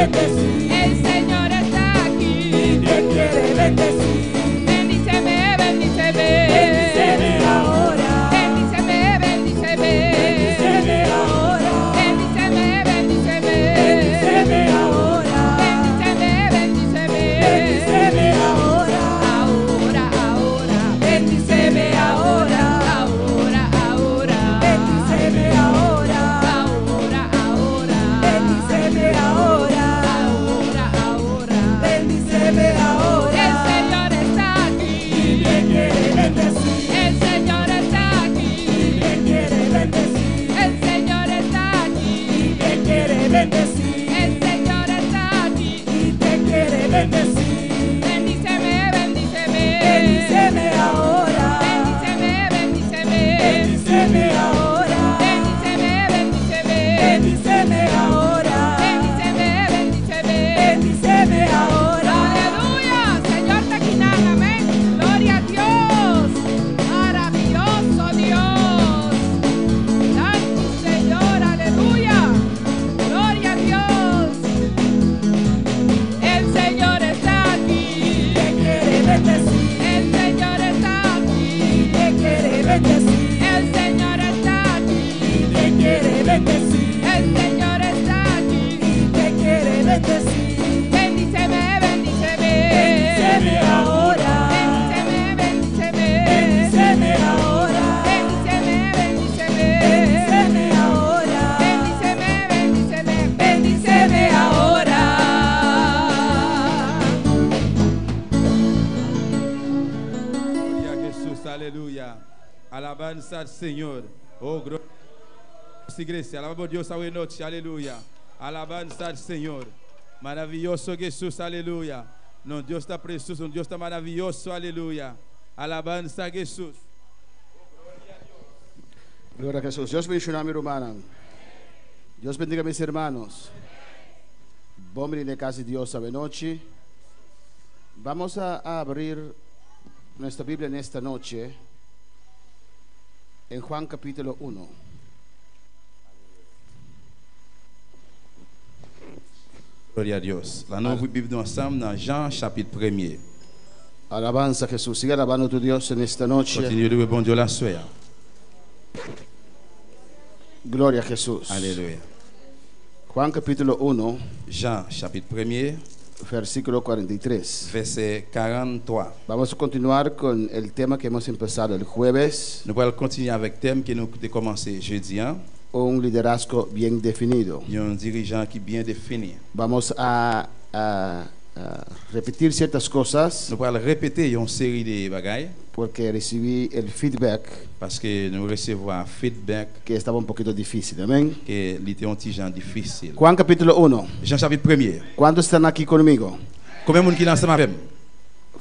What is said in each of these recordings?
bendecir. El Señor está aquí. Y te quiere bendecir. Bendíceme, bendíceme. Bendíceme ahora. Bendíceme, bendíceme. Bendíceme ahora. Bendíceme, bendíceme. Bendíceme ahora. Bendíceme, bendíceme. Bendíceme ahora. Ahora, ahora. Bendíceme ahora. Ahora, ahora. Bendíceme ahora. Ahora, ahora. Bendíceme ahora. Ahora, ahora. Bendíceme ahora. El Señor está aquí. Y te quiere bendecir. El Señor está aquí. Y te quiere bendecir. El Señor está aquí. Y te quiere bendecir. El Señor está aquí. Y te quiere bendecir. Bendíceme, bendíceme. Bendíceme ahora. Bendíceme, bendíceme. Bendíceme ahora. Bendíceme, bendíceme. Bendíceme ahora. Bendíceme, bendíceme. Bendíceme ahora. Aleluya, Señor Tequinán, amén. Gloria a Dios. Maravilloso Dios. Santo Señor, aleluya. Gloria a Dios. El Señor está aquí. Te quiere bendecir. El Señor está aquí. Te quiere bendecir. El Señor está aquí. Te quiere bendecir. El Señor está aquí. Te quiere bendecir. Bendíceme, bendíceme. Bendíceme ahora. Bendíceme, bendíceme. Bendíceme ahora. Bendíceme, bendíceme. Bendíceme ahora. Bendíceme, bendíceme. Bendíceme ahora. Gloria a Jesús, aleluya. Alabanza al Señor. Oh, gloria a la iglesia. Alabamos a Dios esta noche, aleluya. Alabanza al Señor. Maravilloso Jesús, aleluya. No, Dios está precioso, Dios está maravilloso, aleluya. Alabanza a Jesús. Gloria a Jesús. Dios bendiga a mi hermana. Dios bendiga a mis hermanos. Bom venir a casa de Dios esta noche. Vamos a abrir nuestra Biblia en esta noche en Juan capítulo 1. Gloria a Dios. Là, nous vous vivons ensemble dans Jean chapitre 1er. Alabanza a Jesús. Sigue alabando a tu Dios en esta noche. Continue de bon Dieu la soeur. Gloria a Jesús. Alléluia. Juan capítulo 1, Jean chapitre 1er, versículo 43. verset 43. Vamos a continuar con el tema que hemos empezado el jueves. Nous allons continuer avec le thème que nous avons commencé jeudi. Un liderazgo bien definido. Un dirigeant qui est bien défini. Vamos a repetir ciertas cosas Nous allons répéter une série de bagailles porque recibí el feedback parce que nous recevons un feedback que estaba un poquito difícil. Amén. que était un petit genre difficile. Juan capítulo 1. Jean chapitre 1er. ¿Cuántos están aquí conmigo? Combien de monde qui est ensemble avec moi?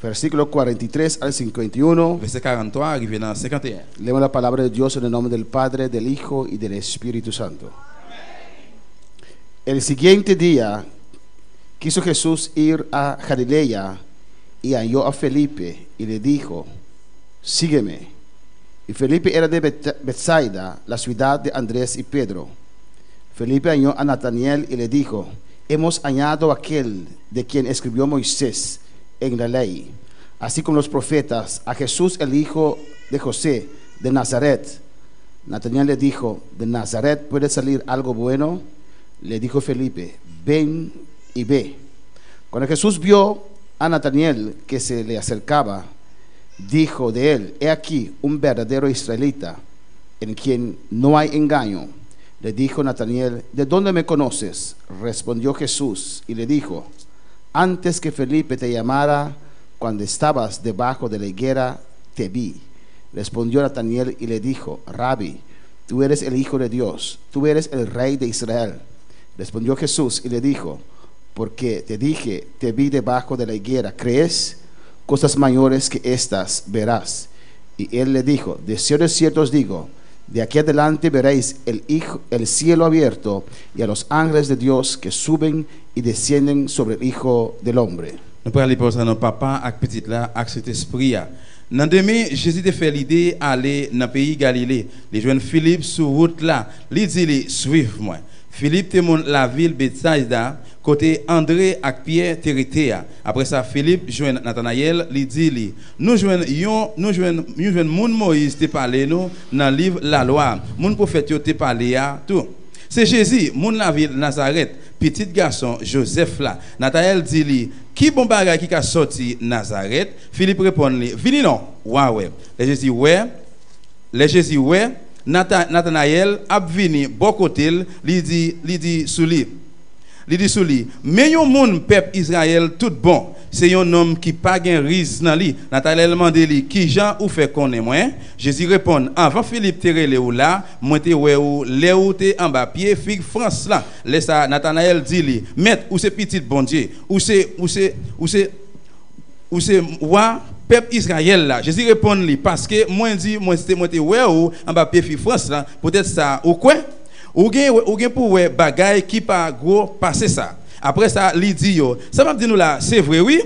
Versículo 43 al 51. Verset 43 arrivé dans 51. Leemos la palabra de Dios en el nombre del Padre, del Hijo y del Espíritu Santo. El siguiente día quiso Jesús ir a Galilea y halló a Felipe y le dijo: sígueme. Y Felipe era de Betsaida, la ciudad de Andrés y Pedro. Felipe halló a Natanael y le dijo: hemos hallado a aquel de quien escribió Moisés en la ley, así como los profetas, a Jesús el hijo de José de Nazaret. Natanael le dijo: ¿de Nazaret puede salir algo bueno? Le dijo Felipe: ven y ve. Cuando Jesús vio a Natanael que se le acercaba, dijo de él: he aquí un verdadero israelita, en quien no hay engaño. Le dijo Natanael: ¿de dónde me conoces? Respondió Jesús y le dijo: antes que Felipe te llamara, cuando estabas debajo de la higuera, te vi. Respondió Natanael y le dijo: Rabí, tú eres el Hijo de Dios, tú eres el Rey de Israel. Respondió Jesús y le dijo: porque te dije, te vi debajo de la higuera, ¿crees? Cosas mayores que estas verás. Y él le dijo: de cierto os digo, de aquí adelante veréis el cielo abierto y a los ángeles de Dios que suben y descienden sobre el Hijo del Hombre. Nous allons aller pour ça, nos papa avec petite là, avec cet esprit. Dans demain, Jésus a fait l'idée d'aller dans le pays Galilée. Les jeunes Philippe sur route là, il dit: suivez-moi. Philippe te montre la ville Bethsaida, côté André et Pierre Teritea. Après ça, Philippe joint Nathanaël, lui dit, nous joignons moun Moïse te parlé nous dans le livre La Loi. Moun prophète te parlé à tout. C'est Jésus, moun la ville Nazareth, petit garçon Joseph là. Nathanaël dit, qui bon bagay qui a sorti Nazareth? Philippe répond, vini non? Ouais. Les Jésus, ouais. Nathanaël a vini bon côté, li dit sous lui. Mais yon moun peuple Israël tout bon, c'est un homme qui pas gen riz nan li. Nathanaël demande li, qui Jean ou fait connaît moi? Jésus répond, avant Philippe te rele ou là, moi te ouais ou le ou te en bas pied fig France là. Laisse ça Nathanaël dit li, maître ou c'est petit bon Dieu, ou c'est wa peuple Israël là. Jésus répond li parce que moi te ouais ou en bas pied fig France là, peut-être ça ou quoi? Ou gen pour ouais bagay qui pas gros passer ça. Après ça li dit yo, ça va dire nous là, c'est vrai oui,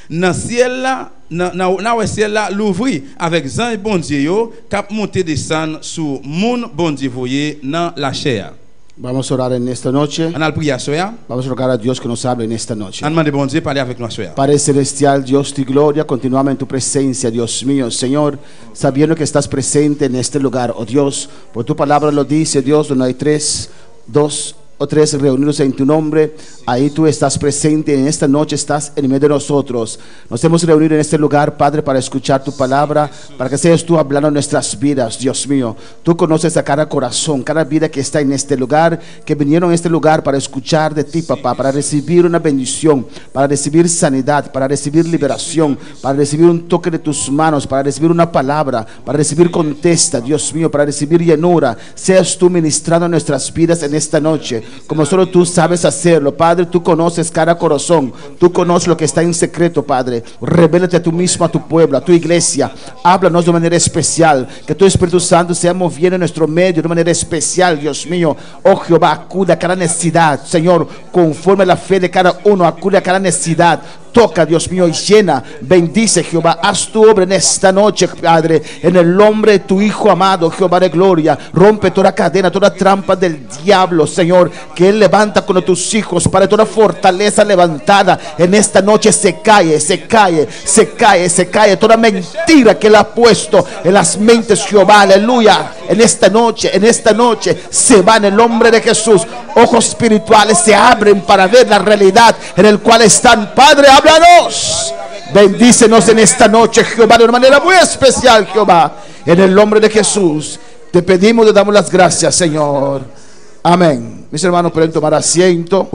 dans ciel là dans ciel là l'ouvri avec ange bon Dieu yo cap monter descendre sur moun bon Dieu voyer dans la chair. Vamos a orar en esta noche. On a le prière soya. Vamos a rogar a Dios que nos hable en esta noche. On demande bon Dieu parler avec nous soya. Padre celestial, Dios de gloria, continuamos en tu presencia, Dios mío, Señor, sabiendo que estás presente en este lugar, oh Dios, por tu palabra lo dice, Dios, donde hay 2 o 3 reunidos en tu nombre, ahí tú estás presente. En esta noche estás en medio de nosotros. Nos hemos reunido en este lugar, Padre, para escuchar tu palabra, para que seas tú hablando en nuestras vidas, Dios mío. Tú conoces a cada corazón, cada vida que está en este lugar, que vinieron a este lugar para escuchar de ti, papá, para recibir una bendición, para recibir sanidad, para recibir liberación, para recibir un toque de tus manos, para recibir una palabra, para recibir contesta, Dios mío, para recibir llenura. Seas tú ministrando en nuestras vidas en esta noche, como solo tú sabes hacerlo, Padre. Tú conoces cada corazón, tú conoces lo que está en secreto, Padre. Revélate a tú mismo, a tu pueblo, a tu iglesia. Háblanos de manera especial, que tu Espíritu Santo sea moviendo en nuestro medio de manera especial, Dios mío. Oh Jehová, acude a cada necesidad, Señor, conforme a la fe de cada uno, acude a cada necesidad. Toca, Dios mío, y llena, bendice, Jehová, haz tu obra en esta noche, Padre, en el nombre de tu Hijo amado, Jehová de gloria. Rompe toda cadena, toda trampa del diablo, Señor, que Él levanta con tus hijos, Padre. Toda fortaleza levantada en esta noche se cae, toda mentira que Él ha puesto en las mentes, Jehová, aleluya, en esta noche se va en el nombre de Jesús. Ojos espirituales se abren para ver la realidad en el cual están, Padre. Háblanos, bendícenos en esta noche, Jehová, de una manera muy especial, Jehová. En el nombre de Jesús te pedimos, te damos las gracias, Señor. Amén. Mis hermanos, pueden tomar asiento,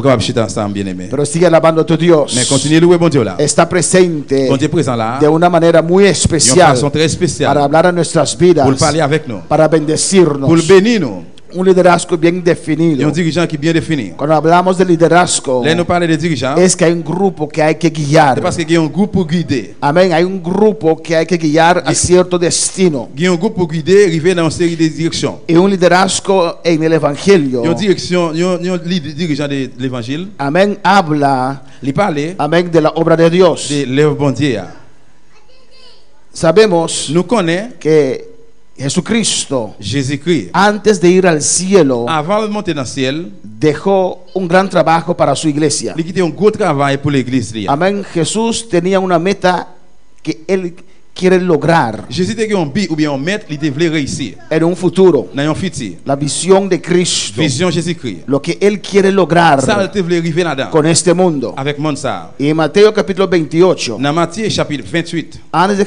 pero sigue alabando a tu Dios. Mais continue louer bon Dieu là. Está presente Bon Dieu présent là. de una manera muy D'une especial façon très spéciale. para hablar a nuestras vidas, Pour parler avec nous. para bendecirnos. Pour le bénir nous. Un liderazgo bien Et un definido. dirigeant qui est bien défini. Cuando hablamos de liderazgo, Là nous parlons de dirigeants. es que hay un grupo que hay que guiar. C'est parce qu'il y a un groupe pour guider. Amén. Hay un grupo que hay que guiar a cierto destino. Il y a un groupe pour guider, arriver dans une série de directions. Y un liderazgo en el evangelio, Il y a une direction, il y a un dirigeant de l'évangile. amén, habla, Il parle amén, de la obra de Dios. de l'œuvre bon Dieu. Sabemos Nous connaissons que Jesucristo, Jésus-Christ. antes de ir al cielo, Avant de monter dans le ciel, dejó un gran trabajo para su iglesia. il a quitté un gros travail pour l'église. Amén. Jesús tenía una meta que él quiere lograr Jésus était un but ou bien un maître, il devait réussir. en un futuro. Dans un futur. La visión de Cristo, Vision Jésus-Christ. lo que él quiere lograr Ça, il devait arriver là-dedans. con este mundo. Avec monde ça. Y en Mateo capítulo 28, Dans Matthieu chapitre 28, antes de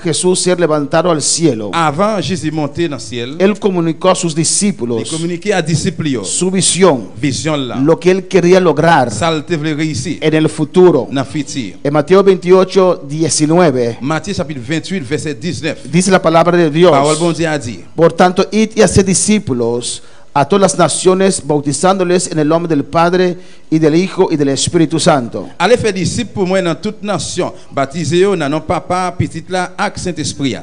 Jesús ser levantado al cielo, avant Jésus monter dans le ciel, él comunicó a sus il discípulos communiquait à disciples su visión, vision là. lo que él quería lograr Ça, il devait réussir en el futuro. dans le futur. En Mateo 28, 19, Matthieu chapitre 28, verset 19. dice la palabra de Dios: Parole bon Dieu a dit. por tanto, id y haced discípulos a todas las naciones, bautizándoles en el nombre del Padre y del Hijo y del Espíritu Santo. Allez faire disciples pour moi dans toute nation. Baptisez-vous dans nom papa, petit là, avec Saint-Esprit.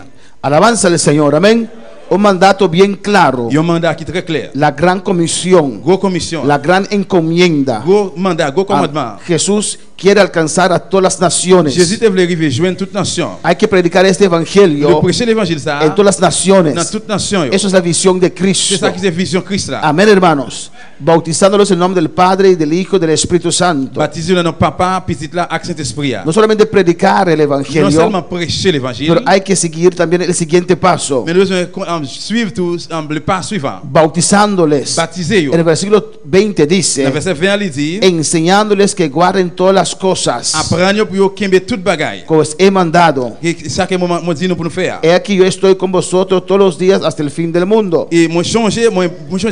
Alabanza al Señor, amén. Un mandato bien claro, Il y a un mandat qui est très clair. la gran comisión, Gros commission. la gran encomienda. Gros mandat, gros commandement. Jesús quiere alcanzar a todas las naciones. Jésus te voulait arriver, joindre toute nation. Hay que predicar este Le evangelio prêcher l'évangile ça en todas las dans naciones. toute nation. Eso es la visión de C'est Cristo. ça qui est vision Christ là. Amén, hermanos. bautizándolos en el nombre del Padre y del Hijo y del Espíritu Santo. Baptiser dans papa, petit là, avec Saint-Esprit. No solamente predicar el Non Evangelio, seulement prêcher l'évangile, pero hay que seguir también el siguiente paso, mais nous devons suivre tous le pas suivant. bautizándoles. Baptiser. En el versículo 20 Dans le dice, verset 20, il dit, enseñándoles que guarden todas las cosas apprendre pour vous kembe toute bagaille. que os he mandado. Chaque moment, moi dis nous pour nous faire. He aquí yo estoy con vosotros todos los días hasta el fin del mundo. Et moi changer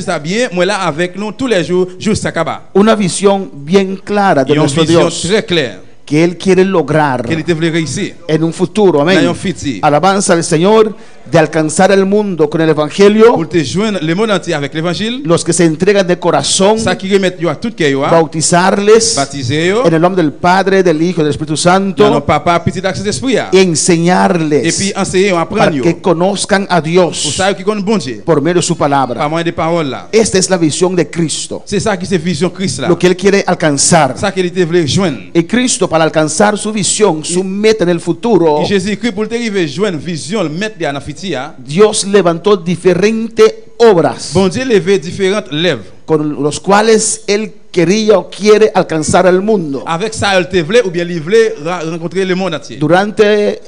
ça bien, moi là avec nous tous les jours jusqu'à Kaba. Una visión bien clara de Il y a une nuestro vision Dios très claire que Él quiere lograr qu'elle était voulu réussir. en un futuro. Dans Amén. un futur. Alabanza al Señor de alcanzar el mundo con el Evangelio. Pour te joindre le monde entier avec l'évangile, Los que se entregan de corazón, ça qui remet yo à tout cœur, bautizarles baptiser yo, en el nombre del Padre, del Hijo y del Espíritu dans Santo notre papa petit accès d'esprit y et enseñarles puis enseigner para apprendre yo. que conozcan a Pour Dios ça qui connaît bon Dieu por medio de su par palabra. moyen des paroles là. Esta es la visión de Cristo, C'est ça qui c'est vision Christ là. lo que Él quiere alcanzar. Ça qu'il était voulu joindre. Y Cristo, para alcanzar su visión, su meta en el futuro, Et Jésus-Christ pour te arriver joindre vision le mettre dans futur, Dios levantó diferentes obras bon Dieu levé différentes lèvres. con los cuales Él quería o quiere alcanzar al mundo. Avec ça elle te voulait ou bien il voulait rencontrer le monde entier. Durante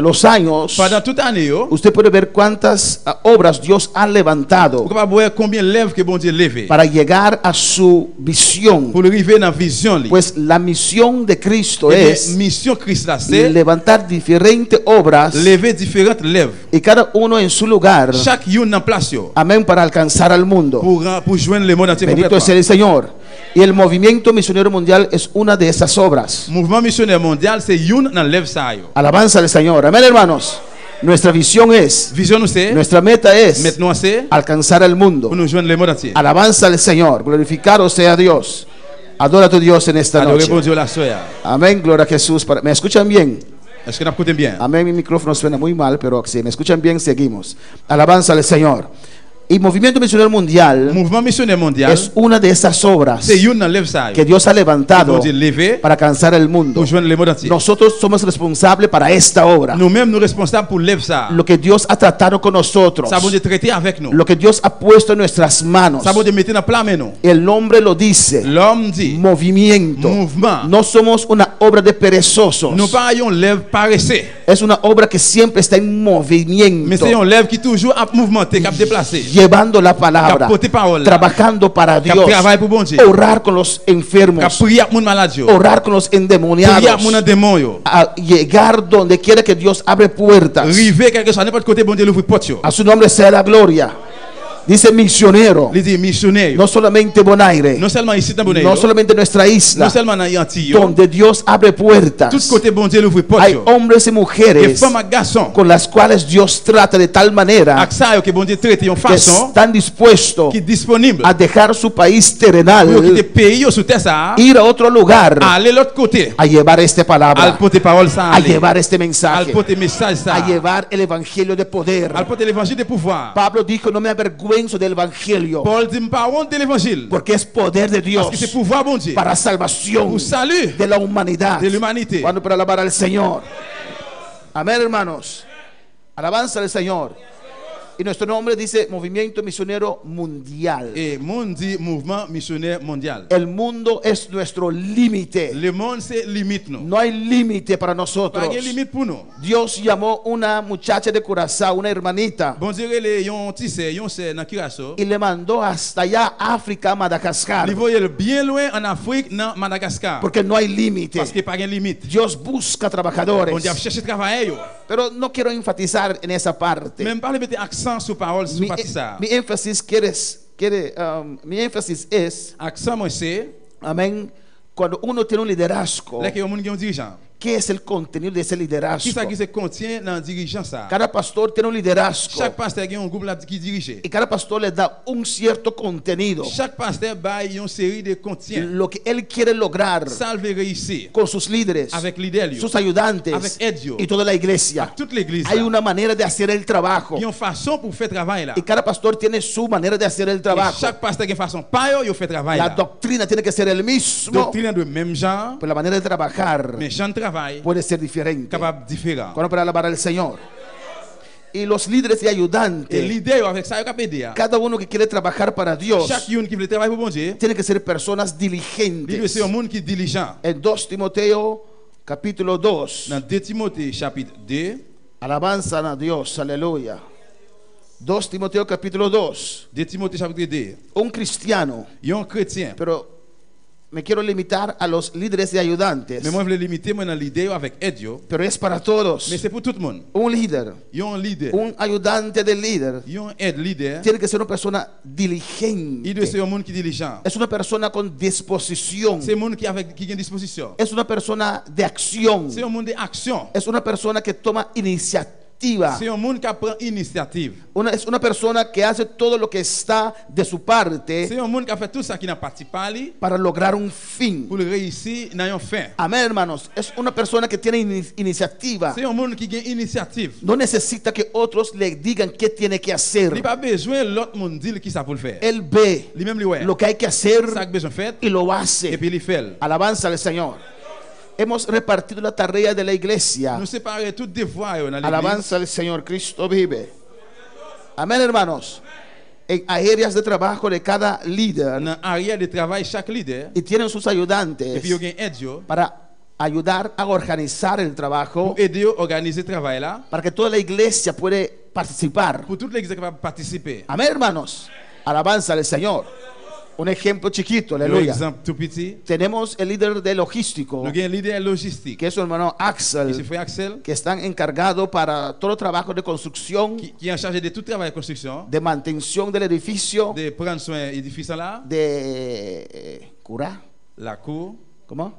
los años, Pendant toute année yo, usted puede ver cuántas obras Dios ha levantado vous pouvez voir combien de lèvres que bon Dieu levé para llegar a su visión. pour arriver dans vision li. Pues la misión de Cristo Eh bien, es mission Christ là c'est levantar diferentes obras lever différentes lèvres. y cada uno en su lugar, Chaque une en place yo amén, para alcanzar al mundo. pour joindre le monde entier Bendito sea complètement. el Señor. Y el movimiento misionero mundial es una de esas obras. Mouvement missionnaire mondial c'est une dans lèvre ça yo. Alabanza al Señor. Amén, hermanos. Nuestra visión es, Vision nous c'est nuestra meta es maintenant c'est alcanzar al mundo. pour nous joindre le monde entier. Alabanza al Señor. Glorificado sea Dios. Adora a tu Dios en esta Adorez noche. bon Dieu la soya. Amén. Gloria a Jesús. ¿Me escuchan bien? Est-ce que nous écoutons bien? Amén. Mi micrófono suena muy mal, pero si me escuchan bien, seguimos. Alabanza al Señor. Y Movimiento Misionero Mundial Mouvement missionnaire mondial es una de esas obras c'est une dans lèvre ça que yo. Dios ha Bon levantado Dieu levé para alcanzar el mundo. pour joindre le monde entier. Nosotros somos responsables para esta obra. Nous-mêmes nous responsables pour lèvre ça. Lo que Dios ha tratado con nosotros, Ça bon Dieu traiter avec nous. lo que Dios ha puesto en nuestras manos, Ça bon Dieu mettre dans plan mais nous. el nombre lo dice, L'homme dit movimiento. mouvement. No somos una obra de perezosos, Nous pas une lèvre paresseux. es una obra que siempre está en Mais movimiento, c'est une lèvre qui toujours a mouvementer, cap déplacer. llevando la palabra, Cap porter parole. trabajando para Cap Dios, travail pour bon Dieu. orar con los Cap enfermos, prier pour mon malade yo. orar con los Prier endemoniados, pour mon démon yo. a llegar donde quiera que Dios abre puertas. River quelque chose n'importe côté bon Dieu l'ouvre porte yo. A su nombre sea la gloria. Dice misionero, Il dit missionnaire. no solamente Bonaire, Non seulement ici dans no Bonaire. solamente nuestra Non isla, seulement dans Antilles. donde Dios abre puertas. Tout côté bon Dieu l'ouvre porte Hay yo. hombres y Et mujeres femmes et garçons. con las cuales Dios trata de tal manera Avec ça yo que bon Dieu traite en que façon están dispuestos qui est disponible. a dejar su país Pour quitter terrenal, pays yo sous terre ça. ir a otro lugar Aller l'autre côté. a llevar esta Al palabra, porter parole ça. a llevar este Al mensaje, porter message ça. a llevar el evangelio de poder. Al porter l'évangile de pouvoir. Pablo dijo, no me avergüenzo del evangelio, Paul dit pas honte de l'évangile. porque es poder de Dios Parce que c'est pouvoir bon Dieu. para salvación Pour salut de la humanidad. de l'humanité. Cuando para alabar al Señor. Amén, hermanos. Alabanza al Señor. Y nuestro nombre dice Movimiento Misionero Mundial. Et monde dit mouvement missionnaire mondial. El mundo es nuestro límite. Le monde c'est limite nous. No hay límite para nosotros. Pas de limite pour nous. Dios llamó una muchacha de Curazao, una hermanita, Bon Dieu les yon tissé, yon c'est dans Curaçao. y le mandó hasta allá, África, Madagascar, Il voyait bien loin en Afrique, dans Madagascar. porque no hay límite. Parce qu'il n'y a pas de limite. Dios busca trabajadores. Bon Dieu a cherché travail yo. Pero no quiero enfatizar en esa parte. Même pas le mettre accent sur parole sur partie ça. Mi énfasis mi énfasis es, Accent moi c'est amén, cuando uno tiene un liderazgo, là que monde qui un dirigeant. ¿qué es el contenido de ese Qui liderazgo? ça qui se contient dans dirigeant ça. Cada pastor tiene un liderazgo Chaque pasteur a un groupe là qui dirige. y cada pastor le da un cierto contenido, Chaque pasteur bail une série de contiens. lo que él quiere lograr Ça veut réussir con sus líderes, avec l'idée sus ayudantes avec Edio. y toda la iglesia. toute l'église. Hay una manera de hacer el trabajo Il y a une façon pour faire travail là. y cada pastor tiene su manera de hacer el Et trabajo. chaque pasteur a une façon. Pas yo fait travail La là. doctrina tiene que ser el mismo, Doctrine de même genre, pero la manera de trabajar mais genre de travail puede ser diferente. capable différent. Cuando para alabar al Señor. Y los líderes y Et ayudantes, leader avec ça, il a aidé. cada uno que quiere trabajar para Dios, Chaque une qui veut travailler pour bon Dieu, tiene que ser personas il doit diligentes. ser un monde qui est diligent. En 2 Timoteo capítulo 2, Dans 2 Timothée chapitre 2, alabanza a Dios, aleluya. 2 Timoteo capítulo 2, 2 Timothée chapitre 2, un cristiano, il y a un chrétien. pero me quiero limitar a los líderes y ayudantes, Mais moi, je veux limiter mon leader avec aide, yo. pero es para todos. Mais c'est pour tout le monde. Un líder, Il y a un leader, un ayudante del líder, il y a un aide leader. tiene que ser una persona Il doit diligente. ser un monde qui est diligent. Es una persona con disposición. C'est un monde qui a une disposition. Es una persona de acción. C'est un monde d'action. Es una persona que toma iniciativa. C'est un monde qui prend initiative. Es una persona que hace todo lo que está de su parte C'est un monde qui a fait tout ça qui n'a pas parlé para lograr un fin. pour le réussir dans un fin. Amén, hermanos. Es una persona que tiene iniciativa. C'est un monde qui a une initiative. No necesita que otros le digan qué tiene que Il hacer. n'a pas besoin de l'autre monde dire qui ça pour le faire. Él ve Lui-même, lui, lo que hay que hacer ça a besoin de faire y lo et hace. puis il fait. Alabanza al Señor. Hemos repartido la tarea de la iglesia. Nous séparons tout devoir dans l'église. Alabanza al Señor, Cristo vive. Amén, hermanos. En áreas de trabajo de cada líder, Dans l'arrière de travail, chaque leader, y tienen sus et ayudantes puis il y a un aide yo, para ayudar a organizar el trabajo, pour aider à organiser le travail là, para que toda la iglesia puede participar. pour toute l'église qui va participer. Amén, hermanos. Alabanza al Señor. Un ejemplo chiquito, Un aleluya. exemple tout petit. Tenemos el líder de logístico, Nous avons un leader logistique. que es su hermano Et c'est Axel, frère Axel que están encargados para todo trabajo de construcción, qui est en charge de tout travail de construction, de mantención del edificio, de prendre soin de l'édifice là, de cura, la cour, ¿cómo?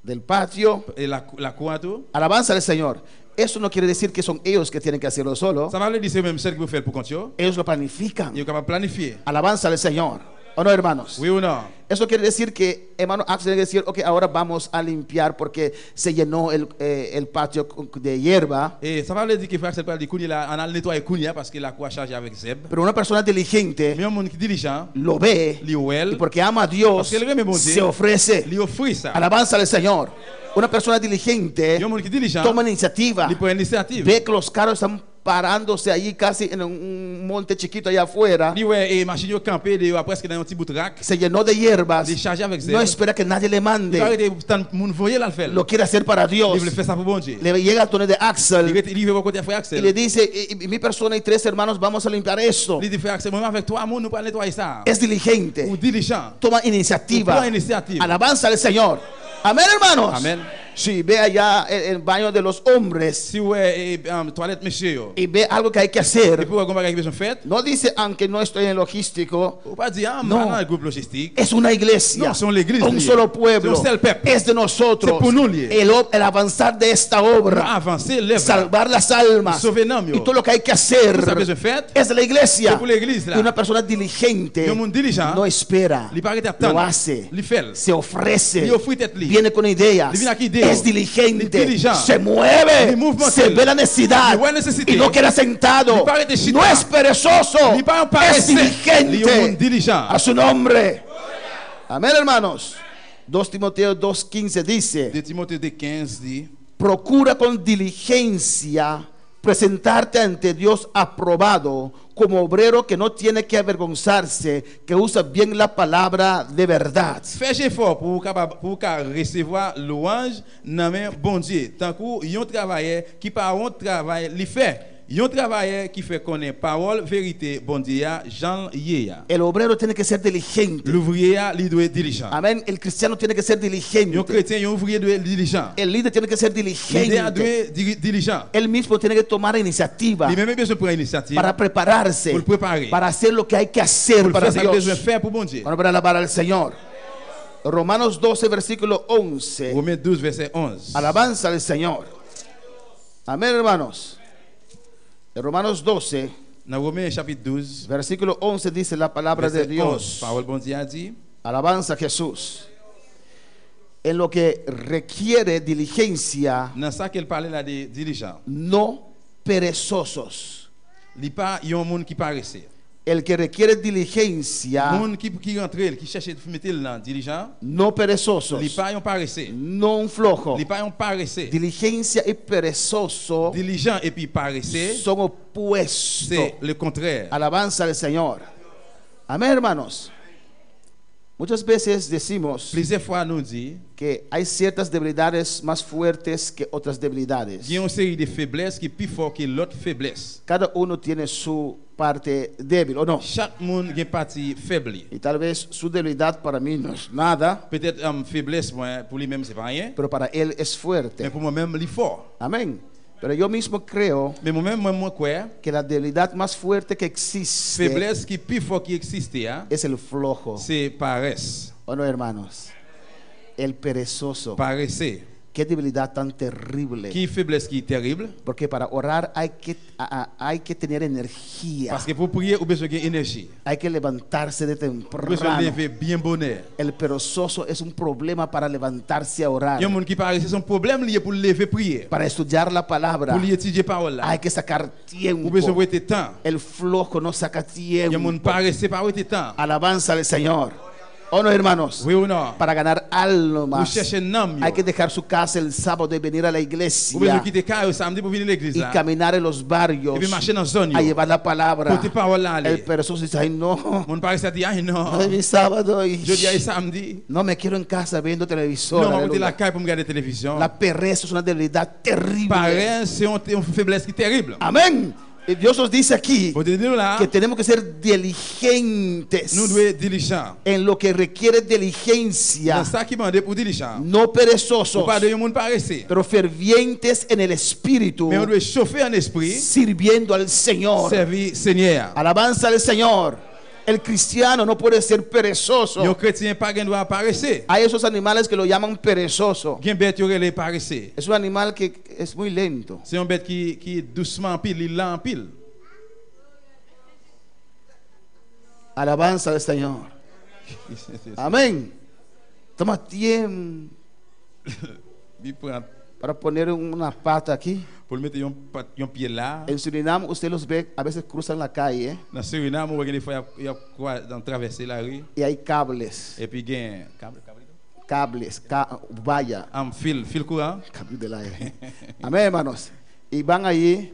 Del patio. et la cour à tout. Alabanza al Señor. Eso no quiere decir que son ellos que tienen que hacerlo solo. Ça va le dire c'est même celle que vous faites pour compte yo. Ellos lo planifican. Il est capable de planifier. Alabanza al Señor. ¿O no, hermanos? Oui ou non? Eso quiere decir que, hermano Axel, tiene que decir, ok, ahora vamos a limpiar porque se llenó el patio de hierba. Et ça va le dire que frère Axel parle de Kounia là, on a nettoyé Kounia parce que la cour a chargé avec Zeb. Pero una persona diligente Mais un monde qui est diligent, lo ve li ou y elle, porque ama a Dios, Porque él ve, mon Dieu. se ofrece. li offre ça. Alabanza al Señor. Una persona diligente Il y a un monde qui est diligent, toma iniciativa. il prend initiative. Ve que los carros están parándose allí casi en un monte chiquito allá afuera. Li ouais et machine yo campé de presque dans un petit bout de rack. Se llenó de hierbas. Il chargé avec Zeb. No espera que nadie le Il va mande. arrêter tant moun voyer là le faire. Lo quiere hacer para Dios. Il veut faire ça pour bon Dieu. Le llega al túnel de Axel Il veut côté frère y le Axel. dice, y mi persona y 3 hermanos vamos a limpiar esto. Il dit frère Axel, moi avec toi, moun nous pas nettoyer ça. Es diligente. Ou diligent. Toma iniciativa. Toma iniciativa. Alabanza al Señor. Amén, hermanos. Amen. Sí, ve allá el baño de los hombres Si ouais toilette monsieur yo. y ve algo que hay que Et hacer. puis on va faire besoin fait. No dice, aunque no estoy en logístico, Ou pas dire No. dans le groupe logistique. es una iglesia, No, son l'église, un lié. solo pueblo, Son seul peuple. es de nosotros. C'est pour nous, lié. El avanzar de esta Pour obra, avancer l'œuvre. salvar las almas Sauver l'âme, y yo. todo lo que hay que hacer Tout ça besoin fait. es de la iglesia. C'est pour l'église, là. Y una persona diligente Y un monde diligent. no espera, Il paraît lo attendre. hace, Il fait. se ofrece, Il offre tête li. viene con ideas, Il viene aquí ideo. es diligente, Il diligent. se mueve, Il mouvement se tel. ve la necesidad Il voit la necesidad. y no queda sentado, Il paraît de chita. no es perezoso, Il pas un es paresseux. Il est un monde diligente. diligent. A su nombre. Amén, hermanos. 2 Timoteo 2:15 dice, De Timothée de 15 dit, procura con diligencia presentarte ante Dios aprobado como obrero que no tiene que avergonzarse, que usa bien la palabra de verdad. fais effort pour recevoir louange dans main bon Dieu. Tant que yon travailleur qui par un travail li fait. Yon travailleur qui fait connaître parole vérité bon Dieu Jean Yéa. El obrero tiene que ser diligente. L'ouvrier li doit être diligent. Amén. El cristiano tiene que ser Yon diligente. chrétien, yon ouvrier doit être diligent. El líder tiene que ser L'idée diligente. doit être diligent. Él mismo tiene que tomar iniciativa Il même besoin de prendre initiative para prepararse, pour le préparer. para hacer lo que hay que hacer Pour para faire ça qu'il a besoin de Dios. faire pour bon Dieu. Bueno, para alabar al Señor. Romanos 12, versículo 11. Romains 12 verset 11. Alabanza al Señor. Amén, hermanos. En Romanos 12, Dans Romains chapitre 12 versículo 11 dice la palabra de verset 11. Dios. Parole bon Dieu a dit, Alabanza a Jesús. En lo que requiere diligencia, dans ça qu'elle parlait là de diligent. no perezosos. Il pas yon monde qui paraissait. el que requiere diligencia, Moun qui rentre, qui cherche de mettre là, diligent, no perezosos, li pas yon paresseux. no un flojo. Li pas yon paresseux. Diligencia y perezoso Diligent et puis paresseux, son opuestos. c'est le contraire. Alabanza al Señor. Amén, hermanos. Muchas veces decimos Plusieurs fois nous dit, que hay ciertas debilidades más fuertes que otras debilidades. il y a une série de faiblesses qui est plus fort que l'autre faiblesse. Cada uno tiene su parte débil, ¿o no? Chaque monde a une partie faible. Y tal vez su debilidad para mí no es nada, Peut-être faiblesse moi, pour lui-même c'est pas rien, pero para él es mais fuerte. pour moi-même il est fort. Amén. Pero yo mismo creo Mais moi-même moi crois que la debilidad más fuerte que existe faiblesse qui est plus fort qui existe, hein, es el flojo. c'est paresse. ¿O no, hermanos? El perezoso. Paresseux. Qué debilidad tan terrible. Qui est faiblesse qui est terrible? Porque para orar hay que tener energía. Parce que pour prier, vous besoin d'énergie. Hay que levantarse de Vous besoin de temprano. lever bien bonheur. El perezoso es un problema para levantarse a orar. Il y a un monde qui paresse, c'est un problème lié pour lever prier. Para estudiar la palabra Pour lui étudier parole là. hay que sacar Vous besoin tiempo. de temps. El flojo no saca Il y a un monde tiempo. paresseux pas de temps. Alabanza al Señor. ¿O no, hermanos? Oui ou non? Para ganar Vous almas cherchez un homme. hay que dejar su casa el sábado y venir a la Vous besoin iglesia quitter le samedi pour venir à l'église y là. caminar en los barrios Et puis marcher dans la zone. a llevar la palabra. Porter parole là. El perezoso dice, ay no, Mon paresseux dit, ah no non. es mi sábado y Jeudi et samedi. no me quiero en casa viendo televisor. Non, on va Aleluya. la caille pour me regarder la télévision. La pereza es una debilidad terrible. Paresse, c'est une faiblesse qui est terrible. Amén. Y Dios nos dice aquí Pour te dire là, que tenemos que ser diligentes nous devons être diligents. en lo que requiere diligencia, C'est ça qui m'a dit pour diligent. no perezosos, Pour pas de monde paresseux. pero fervientes en el espíritu, Mais on doit chauffer en esprit, sirviendo al Señor. servir Seigneur. Alabanza al Señor. El cristiano no puede ser perezoso. Un chrétien pas gain doit paresseux. Hay esos animales que lo llaman perezoso. Gen bête yo les paresseux. Es un animal que es muy lento. C'est un bête qui doucement en pile, il lent en pile. Alabanza al Señor. Amén. Toma tiempo Il prend para poner una pata aquí. pour le mettre un pied là. En Surinam usted los ve, a veces cruzan la calle Dans Suriname, on voit des fois il y a quoi dans traverser la rue y hay cables, et puis gain vaya, fil courant. cables del aire. Amén, hermanos. Y van allí,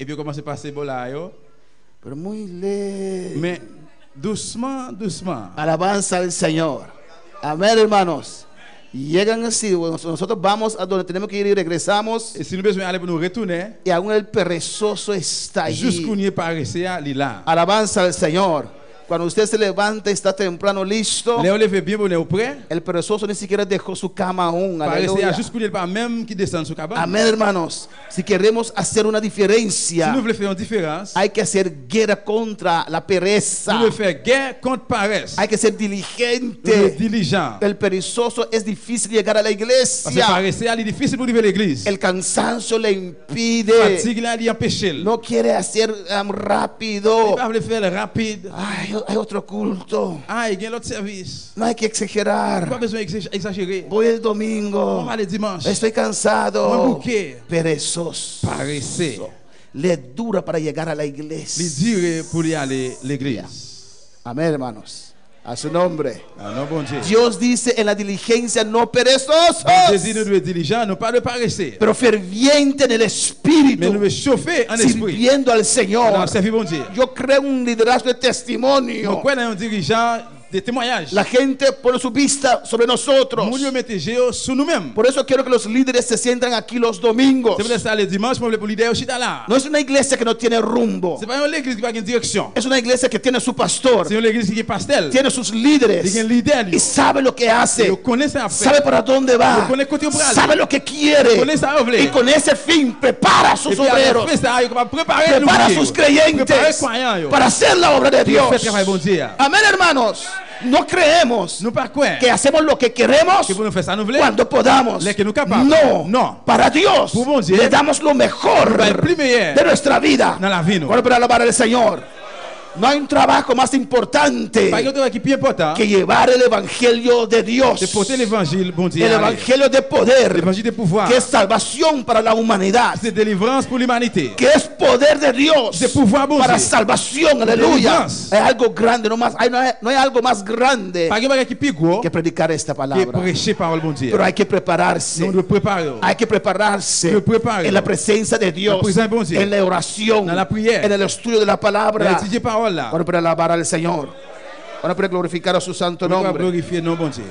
Et puis commence à passer bon là yo. pero muy lento. Mais doucement, doucement. Alabanza al Señor. Amén, hermanos. Y llegan así, bueno, nosotros vamos a donde tenemos que ir y regresamos. Et si nous besoin aller pour nous retourner, Y aún el perezoso está jusqu'où allí. n'y est paresseux, il est là. Alabanza al Señor. Cuando usted se levanta y está temprano listo, Léo levé bien bonheur près. el perezoso ni siquiera dejó su cama aún. Paresseux Aleluya. jusqu'où il est pas même qui descend sur cabane. Amén, hermanos. Si queremos hacer una Si diferencia, nous voulons faire une différence, hay que hacer guerra contra la pereza. nous devons faire guerre contre paresse. Hay que ser Nous devons être diligente. diligent. El perezoso es difícil llegar a la Parce que iglesia. paresseux, il est difficile pour arriver à l'église. El cansancio le impide. Fatigue là, il empêche. Il No quiere hacer rápido. va le faire rapide. Ay, hay otro culto. Ah, il y a l'autre service. No hay que Pas exagerar. besoin d'exagérer. Voy el On domingo. va le dimanche. Estoy Un cansado. bouquet. Perezoso. Paresseux. Le dura para llegar a la Il iglesia. dire pour y aller à l'église. Amén, hermanos. A su nombre. Ah non, bon Dieu. Dios dice en la diligencia no perezosos, Jésus nous doit être diligent, non pas de paresseux. pero ferviente en el Mais nous espíritu, devons chauffer en esprit. sirviendo al Dans Señor. le servir bon Dieu. Yo creo un liderazgo de testimonio. Pourquoi dans un dirigeant de témoignage? La gente pone su vista sobre nosotros. Nous nous mettons géo sur nous-mêmes. Por eso quiero que los líderes se sientan aquí los domingos. C'est pour ça le dimanche, pour l'idée aussi là. No es una iglesia que no tiene rumbo. C'est pas une église qui va une direction. Es una iglesia que tiene su pastor, C'est une église qui est pastel. tiene sus Il y a un líderes leader. y sabe lo que hace, Il connaît ça à sabe faire. para dónde va, Yo conozco tu brazo. sabe lo que quiere Connaît ça à y faire. con ese fin prepara a Et sus puis obreros, après ça, il va préparer prepara a l'ouvrier. sus Préparer creyentes croyants. yo. para hacer la obra de Pour Dios. faire travail bon Dieu. Amén, hermanos. No creemos Nous pas quoi? que hacemos lo que queremos Que pour nous faire ça nous voulons. cuando podamos. Les que nous capables. No, No. para Dios Pour bon Dieu. le damos lo mejor Para el plus meilleur de nuestra vida. dans la vie. nous. Bueno, para alabar al Señor. No hay un trabajo más importante Pas un qui est important. que llevar el evangelio de Dios, De porter l'évangile, bon Dieu. el evangelio de poder, L'évangile de pouvoir. que es salvación para la humanidad, C'est délivrance pour l'humanité. que es poder de Dios De pouvoir, bon para Dieu. salvación, aleluya. Deliverance. Es algo grande, no hay algo más grande Pas un qui est plus gros que predicar esta que palabra. prêcher parole bon Dieu. Pero hay que prepararse. Nous devons préparer. Hay que prepararse Lo preparo. en la presencia de Dios, La presencia de bon Dieu. en la oración, En la prière. en el estudio de la On palabra. a étudié parole là. Ahora para alabar al Señor, ahora para glorificar a su santo On va nombre. glorifier non bon Dieu.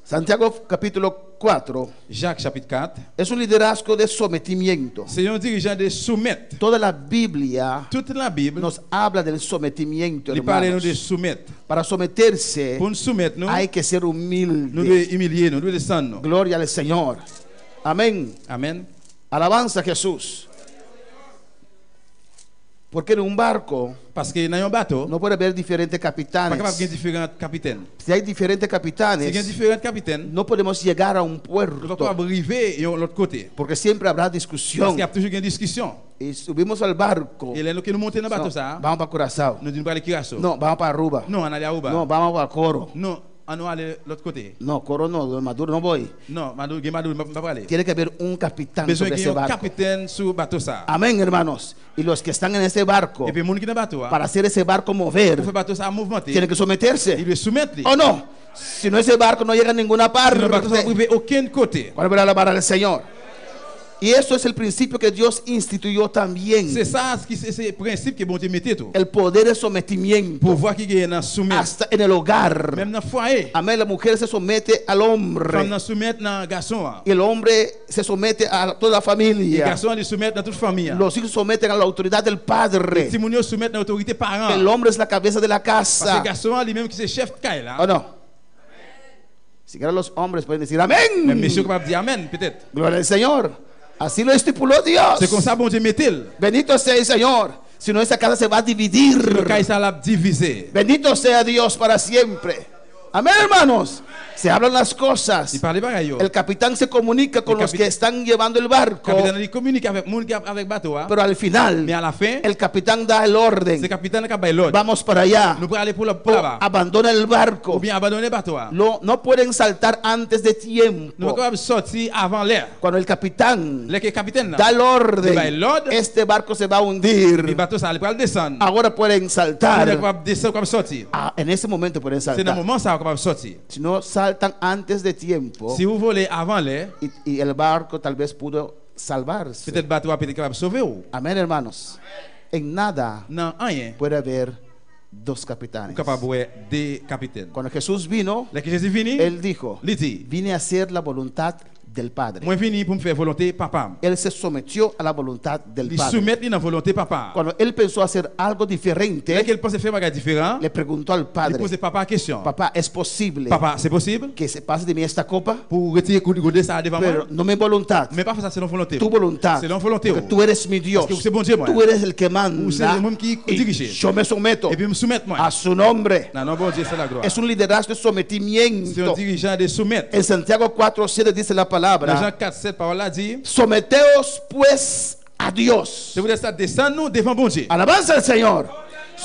Santiago capítulo 4 Jacques chapitre 4. es un liderazgo de sometimiento. C'est un dirigeant de soumettre. Toda la Biblia Toute la Bible, nos habla del sometimiento, il parle nous de hermanos. soumettre. Para someterse Pour nous soumettre, nous, hay que ser nous humilde. devons humilier, nous devons descendre. nous. Gloria al Señor. Amén. Amen. Alabanza a Jesús. Porque en un barco Parce que dans un bateau, no puede haber diferentes pas capable de capitanes. différents capitaines. Si hay diferentes Si il y a capitanes, différents capitaines, no podemos llegar a un nous ne pouvons pas puerto, arriver de l'autre côté. porque siempre habrá Parce discusión. qu'il y a toujours une discussion. Y subimos al barco. Et là, nous montons dans le bateau, No, ça, vamos para Curazao. nous disons pas les Curaçao. No, vamos para Aruba. Non, on allait à Aruba. No, vamos para Coro. Non, on allait de l'autre côté. No, Coro no, de Maduro no voy. Non, Madou, Madou, pas aller. Tiene que haber un capitán Besoin sobre qu'il y ese ait un barco. capitaine sur le bateau, ça. Amén, hermanos. Y los que están en ese barco, Et puis, les gens qui sont dans le bateau, para hacer ese barco mover, pour faire le bateau, ça a mouvementé. tienen que Il someterse. doit soumettre. ¿O no? Si no, ese barco no llega a ninguna Le bateau ne va parte. arriver à aucun côté. ¿Cuál va a alabar al Señor? Y eso es el principio que Dios instituyó también. C'est ça, c'est le principe que bon Dieu mettait tout. El poder de sometimiento Pour voir qui est dans soumettre. hasta en el hogar. Même dans le foyer. Amén, la mujer se somete al Femme hombre dans soumettre dans le garçon. y el hombre se somete a toda la Les familia. garçons les soumettent dans toute famille. Los hijos someten a la autoridad del Les padre. testimoniaux soumettent dans l'autorité parent. El hombre es la cabeza de la Parce que le casa. garçon lui-même qui est chef de caille là. ¿O no? Siquiera los hombres pueden decir Même amén. monsieur capable de dire amen peut-être. Gloria al Señor. Así lo estipuló Dios. C'est comme ça bon Dieu met-il. Bendito sea el Señor. Si no, esa casa se va a dividir. Le caille ça l'a divisé. Bendito sea Dios para siempre. Amén, hermanos. Se hablan las cosas. Il parlait pareil. El capitán se comunica con El los que están llevando el Le barco, capitaine il communique avec monde qui avec bateau. Hein. pero al final Mais à la fin, el capitán da el c'est le orden. capitaine qui a baillé l'ordre. Vamos para allá. Nous pourrons aller pour là-bas. Abandona el Ou barco. bien abandonner le bateau. Hein. No pueden saltar antes de Nous tiempo. sommes capables de sortir avant l'air. Cuando el capitán Le capitaine da là. el Da orden, el orden. este barco se va a Le hundir. bateau ça, il peut descendre. Ahora pueden Il est saltar. capable de descendre comme sortir. En ese momento pueden C'est dans le saltar. moment ça capable de sortir. Si no saltan antes de tiempo, Si vous volez avant l'air, y el barco tal vez pudo salvarse. peut-être le bateau a été capable de sauver vous. Amén, hermanos. En nada Non, rien. puede haber dos Vous capitanes. capable de voir des capitaines. Cuando Jesús vino, Là que Jésus venu, él dijo, il dit, vine a hacer la voluntad del Padre. moi venu pour me faire volonté papa. Él se sometió a la voluntad del Il Padre. soumettre dans volonté papa. Cuando él pensó hacer algo Là diferente, qu'il pense faire bagage différent, le preguntó al il Padre, pose papa la question. papá, ¿es posible Papa, c'est possible que se pase de mí esta copa? pour retirer goûter ça devant Pero moi? no mi voluntad, Mais pas faire ça selon volonté. tu voluntad. Selon volonté. Porque tú eres mi Dios. Parce que c'est bon Dieu moi. Tú eres el que Ou c'est manda. le même qui Y dirige. yo me someto Et puis me soumettre moi. a su nombre. Non, non, bon Dieu, c'est la gloire. Es un liderazgo de C'est un sometimiento. dirigeant de soumettre. En Santiago 4:7 dice la Dans Jean palabra: 4, 7 parole là dit, someteos pues a Dios. je voudrais ça descendre nous devant bon Dieu. Alabanza al Señor.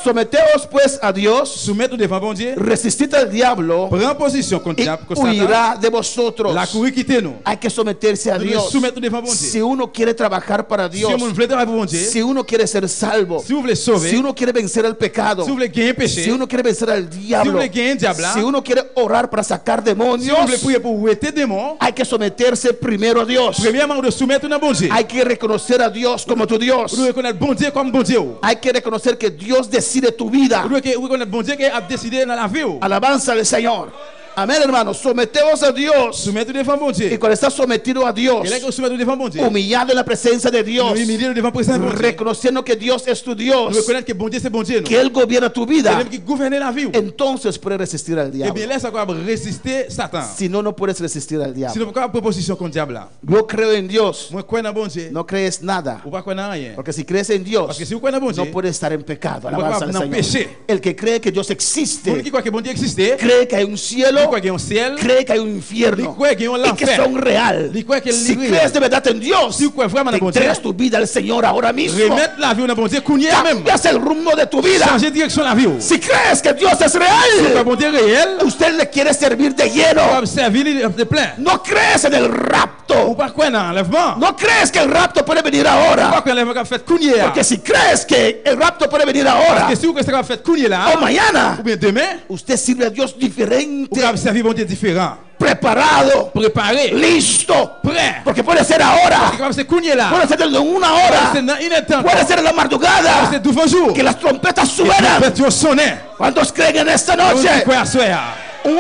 Someteos pues a Dios. Soumettre nous devant bon Dieu. Resistid al diablo Prends position contre y diable, contre Satan. huirá de vosotros. La courir quitter nous. Hay que someterse a Nous devons Dios. soumettre nous devant bon Dieu. Si uno quiere trabajar para Si Dios, on veut travailler pour bon Dieu, si uno quiere ser salvo, si vous voulez sauver, si uno quiere vencer al pecado, si vous voulez gagner péché, si uno quiere vencer al diablo, voulez gagner un diable, si uno quiere orar para sacar si vous voulez demonios, prier pour ouéter démons, hay que someterse primero a Dios. premièrement, vous devez soumettre dans bon Dieu. Hay que reconocer a Dios como tu Dios. Vous devez reconnaître bon Dieu comme bon Dieu. Hay que reconocer que Dios decide tu vida. Vous devez reconnaître bon Dieu qui a décidé dans la vie. Alabanza al Señor. Amén, hermanos. Someteos a Dios. Soumettre devant bon Y Dieu. cuando estás sometido a Dios, Et là, que vous soumettez devant bon Dieu, humillado en la presencia de Dios, nous humilier devant présence bon Dieu. reconociendo que Dios es tu Dios, Nous reconnaître que bon Dieu c'est bon Dieu. que Él gobierna tu C'est vida, même qui gouverne la vie. entonces puedes resistir al Et diablo. bien là, ça va résister Satan. Si no, no puedes resistir al diablo. Sinon, pourquoi proposition contre diable là? Yo creo en Dios. Moi, crois dans bon Dieu. No crees nada. Ou pas croire dans rien. Porque si crees en Dios, Parce que si vous croyez dans bon Dieu, no puedes estar en pecado. No Alabanza puedes al estar en Señor. péché. El que cree que Dios vous existe, qui croyez que bon Dieu existe, cree que hay un cielo Li croit qu'il y a un ciel. cree que hay un infierno Li croit qu'il y a un y que enfer. son real. Li croit que Si li crees de verdad en Dios, Si vous croyez vraiment te dans bon Dieu, entregas tu vida al Señor ahora mismo. remettre la vie au bon Dieu, kounye même. Cambias el rumbo de tu vida. Changer direction la vie. Si crees que Dios es Le real, bon Dieu réel, usted le quiere servir de lleno. va servir de plein. No crees en el Ou rapto. pas quoi dans l'enlèvement. No crees que el rapto puede venir Pas ahora. quoi l'enlèvement fait kounye. Porque si crees que el rapto puede venir ahora Parce que si vous croyez que ça va fait kounye là, o mañana, ou bien demain, usted sirve a Dios vous diferente, pouvez servir bon Dieu différent. preparado, Préparé, listo. prêt. Porque puede ser ahora, C'est comme c'est kounye là. puede ser en una hora, C'est dans une temps. puede ser en la madrugada, C'est tout un jour. que las trompetas Et suenan. puis tu sonnes. ¿Cuántos creen en esta Vous noche? croyez à soi.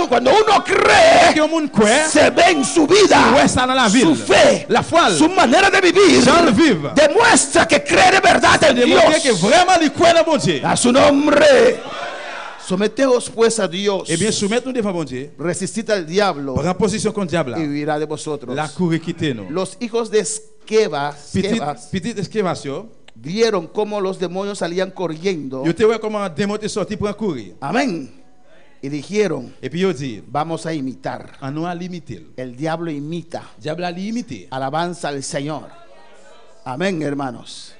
Cuando uno Que cree, le monde croit, se ve en su vida, ouais ça dans la su ville. fe, La foi, su manera de vivir, Jean le vive. demuestra que cree de verdad en Démontrer que Dios. vraiment il croit dans bon Dieu. A su nombre. Someteos pues a Dios. Eh bien, soumettez-nous devant bon Dieu. Resistid al diablo Prends position contre le diable. y Là. huirá de vosotros. La cour quittez nous. Los hijos de Esquevas Petite excavation. vieron cómo los demonios salían corriendo. Yo te vois comment démon est sorti pour courir. Amén. Y dijeron, Et puis yo dit, vamos a imitar. on nous a limité. El diablo imita. Diable a limité. Alabanza al Señor. Amén, hermanos.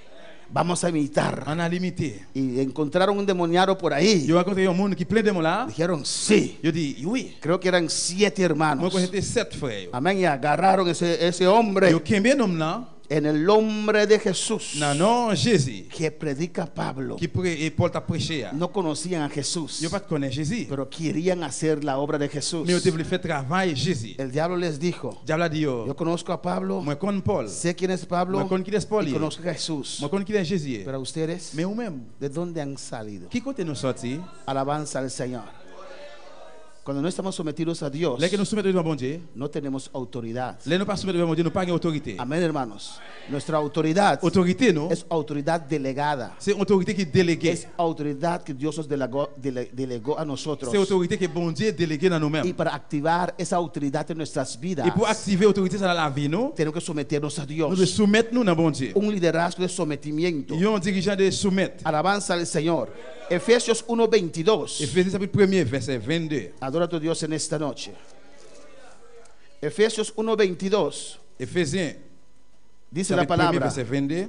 Vamos a imitar. On a limité. Y encontraron un demoniado por ahí. Yo rencontré un monde qui plein de démons là. Dijeron, sí. Yo dis, oui. Creo que eran 7 Moi, hermanos. quand j'étais 7 frères. Amén. Y agarraron ese hombre Yo kembe nom là. en el nombre de Jesús Non, non, Jésus. que predica Pablo. Qui et Paul t'a prêché. No conocían a Jesús, Yo pas connais Jésus. pero querían hacer la obra de Jesús. Mais yo te voulais faire travail Jésus. El diablo les dijo, Diable a dit, yo conozco a Pablo, moi connais Paul. sé quién es Pablo Moi connais qui est Paul. y conozco a Jesús. Moi connais qui est Jésus. Pero ustedes, Mais ou même, ¿de dónde han salido? qui côté nous sorti? Alabanza al Señor. Cuando no estamos sometidos a Dios, Là que nous soumettons devant bon Dieu. no tenemos autoridad. Là nous pas soumettre devant bon Dieu, nous pas une autorité. Amén, hermanos. Nuestra autoridad Autorité non, es autoridad delegada. c'est autorité qui est déléguée. Es autoridad que Dios nos delegó a nosotros. C'est autorité que bon Dieu délégué dans Y nous-mêmes. para activar esa autoridad en nuestras vidas, Et pour activer l'autorité dans la vie, nous tenemos que someternos a Dios. devons soumettre nous dans bon Dieu. Un liderazgo de sometimiento. Il y a un dirigeant de soumettre. Alabanza al Señor. Efesios 1:22. Éphésiens chapitre 1er, verset 22. Adora a tu Dios en esta noche. Efesios 1:22. Éphésiens Dice la chapitre 1er, palabra. verset 22.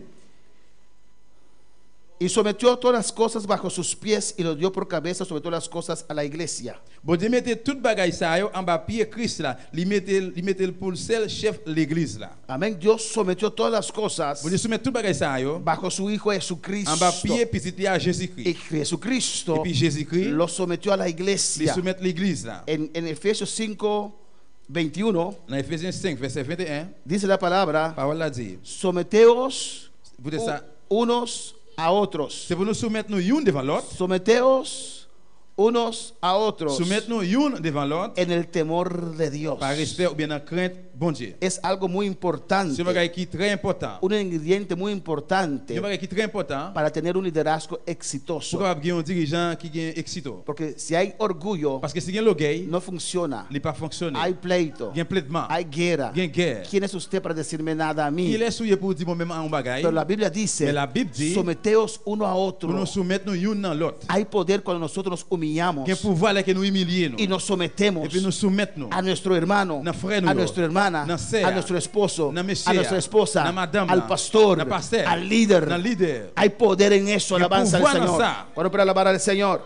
Y sometió todas las cosas bajo sus pies y lo dio por cabeza sobre todas las cosas a la iglesia. Bon Dieu mette toute bagaille ça yo en bas pied Christ là. Il mette pour le seul chef l'église là. Amén. Dios sometió todas las cosas Bon Dieu soumet toute bagaille ça yo bajo su Hijo Jesucristo. en bas pied petit à Y Jésus-Christ. Jesucristo Et puis Jésus-Christ, lo sometió a la il iglesia. soumet l'église là. En Efesios 5:21 Dans Éphésiens 5, verset 21, dice la palabra, parole là dit, someteos vous dites ça, unos a otros. c'est pour nous soumettre nous une devant l'autre, Someteos unos a otros soumettre nous une devant l'autre, en el temor de Dios. par respect ou bien en crainte, bon Dieu. Es algo muy importante, C'est un bagage qui est très important. un ingrediente muy importante C'est un bagage qui est très important para tener un liderazgo pour exitoso. avoir un dirigeant qui est excito. Porque si hay orgullo, Parce que si il y a l'orgueil, no funciona. il n'est pas fonctionné. Hay pleito, Il y a plein hay guerra. Il y a guerre. ¿Quién es usted para decirme nada a mí? Il est souillé pour dire moi-même un bagage. Pero la Biblia dice, Mais la Bible dit, someteos uno a pour otro. nous soumettre nous une dans l'autre. Hay poder cuando nosotros nos humillamos Il y a pouvoir là que nous humilier nous. y nos sometemos Et puis nous soumettre nous. a nuestro hermano, Na frère nous, a nuestra hermana, na sœur, a nuestro esposo, na a monsieur, nuestra esposa, na madame, al pastor, na pasteur, al líder. na leader. Hay poder en eso, Y alabanza al pouvoir Señor. en ça. Bueno, para alabar al Señor.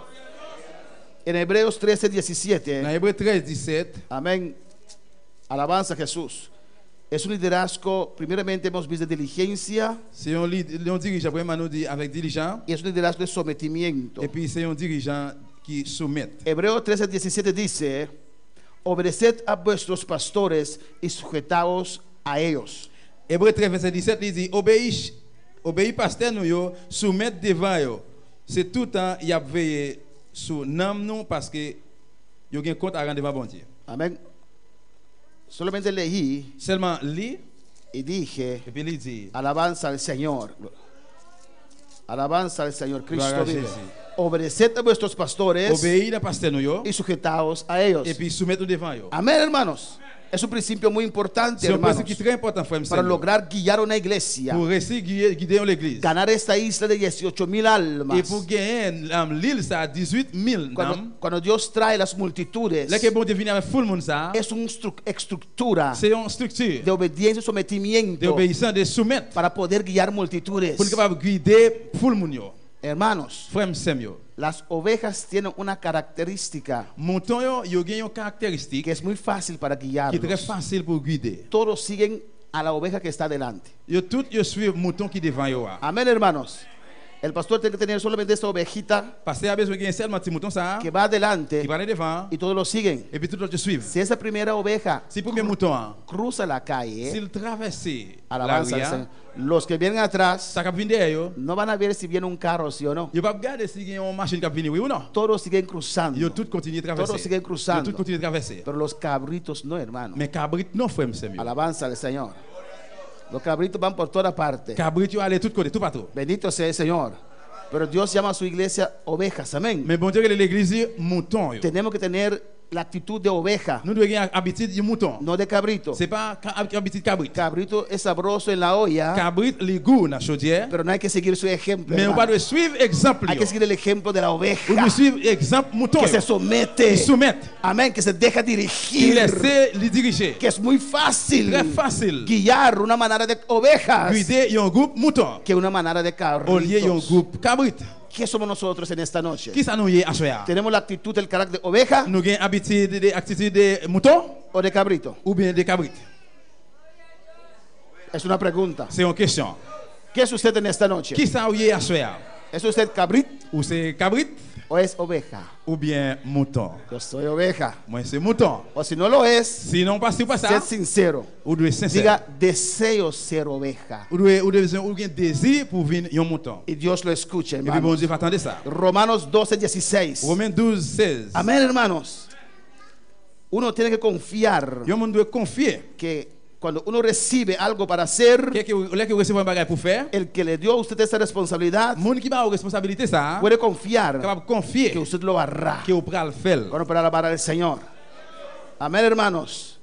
En Hebreos Dans 13:17, Hébreux 13, 17, amén. Alabanza a Jesús. Es un liderazgo, primeramente hemos visto de diligencia c'est un dirigeant vraiment nous dit avec diligence. y es un liderazgo de sometimiento. Et puis c'est un dirigeant qui soumet. Hebreos 13:17 dice, obedeced a vuestros pastores y sujetaos a ellos. Hébreux 13, verset 17, il dit obéis pasteur nous yo, soumettre devant yo. C'est tout le temps y a veillé sur nous parce que yo gen compte à rendre devant bon Dieu. Amén. Solamente leí Seulement lit y dije, et puis il dit alabanza al Señor. Alabanza al Señor. Cristo Gloria a vive. Jesús. Obedeced a vuestros pastores obéis à pasteur nous yo y sujetaos a ellos. et puis soumettre nous devant yo. Amén, hermanos. Es un principio muy importante, C'est un hermanos, principe qui est très important, frère para Seigneur. lograr guiar una iglesia, Pour réussir guider l'église. ganar esta isla de 18,000 almas. Et pour gagner l'île, ça a 18 000 âmes. Cuando Dios trae las multitudes, Là que bon Dieu vient avec full monde ça, es una estructura c'est une structure de obediencia y sometimiento d'obéissance, de soumettre para poder guiar multitudes. pour être capable de guider full monde. Hermanos, Frère Seigneur. las ovejas tienen una característica Mouton yo gagne une caractéristique que es muy fácil para qui est très guiarlos. facile pour guider. Todos siguen a la oveja que está delante. Yo tout yo suivre mouton qui devant yo. Amén, hermanos. El pastor tiene que tener solamente esta ovejita Parce que a besoin de seulement petit mouton ça que va qui adelante va aller devant y todos lo siguen. et puis tout l'autre suivre. Si esa primera oveja Si premier mouton cruza la calle, s'il traverse la alabanza al rue, Señor, los que vienen atrás ça cap venir yo. no van a ver si viene un carro, sí o no. Yo pas regarder si il y a une machine qui venir oui ou non. Todos siguen cruzando, Yo tout continue traverser. todos siguen Yo cruzando, tout continue traverser. pero los cabritos no, hermano. Mais cabrit non frère Seigneur. Alabanza al Señor. Los cabritos van por toda parte. Cabrit yo aller tout côté, tout partout. Bendito sea el Señor. Pero Dios llama a su iglesia ovejas, amén. Mais bon Dieu que l'église mouton yo. Tenemos que tener la actitud de oveja, Nous devons avoir habitude de mouton. no de cabrito. C'est pas habitude cabrit. Cabrito es sabroso en la olla, Cabrit les goûts dans chaudière. pero no hay que seguir su ejemplo, Mais on hermano. va suivre exemple. Hay que seguir el ejemplo de la On oveja doit suivre exemple mouton. que se Ils somete, soumettent. amén, que se deja Ils dirigir, laissent les diriger. que es muy fácil Très facile. guiar una manada de ovejas Guider un groupe mouton. que una manada de Au lieu d'un cabritos. groupe cabrit. ¿Qué somos nosotros en esta noche? Qui ça nous y est à soir? ¿Tenemos la actitud del carácter de oveja Nous avons habitude de attitude de mouton o de cabrito? ou bien de cabrit? Es una pregunta. C'est une question. ¿Qué es usted en esta noche? Qui ça y est à soir? ¿Es usted cabrit Ou c'est cabrit o es oveja? ou bien mouton? Yo soy oveja. Moi c'est mouton. O si no lo es, Sinon pas si pas ça. sed sincero. Ou doit sincère. Diga, deseo ser oveja. Ou doit désir pour venir un mouton. Y Dios lo escuche, Et puis bon hermanos. Dieu va attendre ça. Romanos 12:16. Romains 12, 16. Amén, hermanos. Uno tiene que confiar Yo monde doit confier. que cuando uno recibe algo para hacer, Là que receive un bagage pour faire, el que le dio a usted esa responsabilidad monde qui va avoir responsabilité ça, puede confiar capable confier que usted lo hará. que au pral faire. Bueno, para alabar al Señor. Amén, hermanos.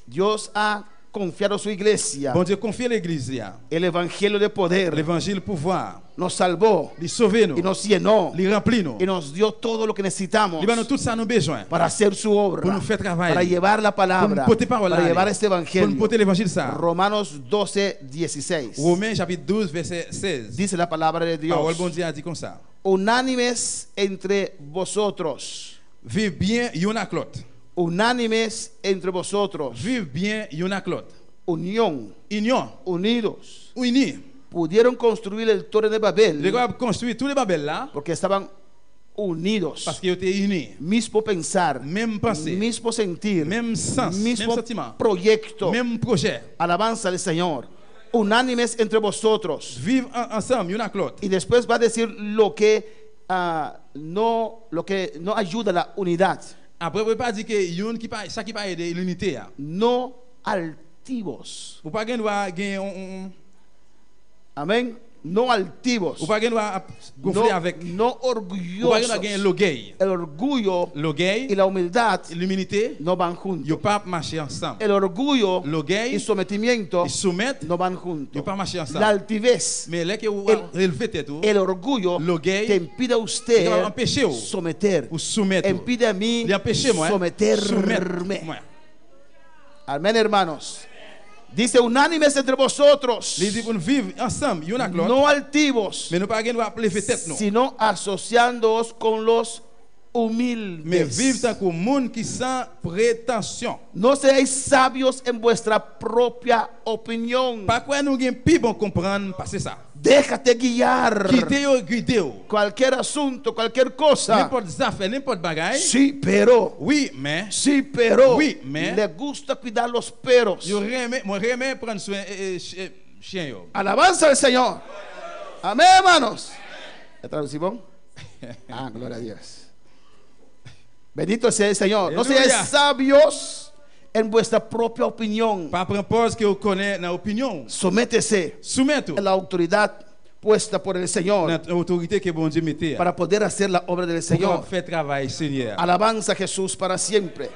Dios ha confiado a su iglesia Bon Dieu confie l'église là. el evangelio de poder. L'évangile pouvoir, Nos salvó il sauver nous, y nos llenó il remplit nous. y nos dio todo lo que necesitamos Il va nous tout ça nous besoin. para hacer su obra, Pour nous faire travail. para llevar la palabra, Pour nous porter parole para là. llevar este Pour nous evangelio. porter l'évangile ça. Romanos 12:16. Romains chapitre 12 verset 16. Dice la palabra de Dios. Parole bon Dieu a dit comme ça. Unánimes entre vosotros. Vive bien yon ak l'autre. Unánimes entre vosotros. Vive bien yon ak l'autre. Unión. Union, Unidos. unis. Pudieron construir el torre de Les Babel gars ont construit tous les Babel là porque estaban unidos. parce qu'ils étaient unis. Mismo pensar, Même pensée, mismo sentir, même sens, même mismo sentiment, proyecto. même projet. Alabanza al Señor. Unánimes entre vosotros. Vivre ensemble yon ak l'autre. Y después va a decir lo que no ayuda a la unidad. Après, vous ne pouvez pas dire que yon qui pas ça qui pas aider l'unité là. No altivos. Vous pas gagner Amén. No altivos. vous pas gagner gonfler avec. No Vous pas gagner orgullosos. l'orgueil. El orgullo y L'orgueil, la humildad l'humilité, no van ils juntos. pas marcher ensemble. El orgullo L'orgueil, y sometimiento ils soumettent, no van ils juntos. pas marcher La ensemble. altivez, Mais là que vous El- relevez tête ou el orgullo l'orgueil, te impide a il usted va empêcher ou someter. ou soumettre. Impide a mí Il empêche moi. someterme. Moi. Amén, hermanos. Dice unánimes entre vosotros, Les dit pour nous vivre ensemble, yon ak l'autre. no altivos, Mais nous pas gagner lever tête non. sino asociándoos con los Mais humildes. vivre tant que monde qui sans prétention. No seáis sabios en vuestra propia opinión. Pas quoi nous gain plus bon comprendre passer ça. Déjate guiar. Quitter ou guider ou. Cualquier asunto, cualquier cosa. N'importe affaire, n'importe bagaille. Sí, pero. Oui, mais Sí, pero. Oui, mais- Le gusta cuidar los peros. yo remets prendre soin chien yo. Alabanza al Señor. Amén, hermanos. ¿La traducimos? Ah, gloria a Dios. Bendito sea el Señor. No Aleluya. seáis sabios en vuestra propia opinión. Pas prendre pause que vous connaissez dans opinion. Sométese Soumettez a la autoridad puesta por el Señor notre autorité que bon Dieu mettait. para poder hacer la obra del Pour Señor. faire travail Seigneur. Alabanza a Jesús para siempre.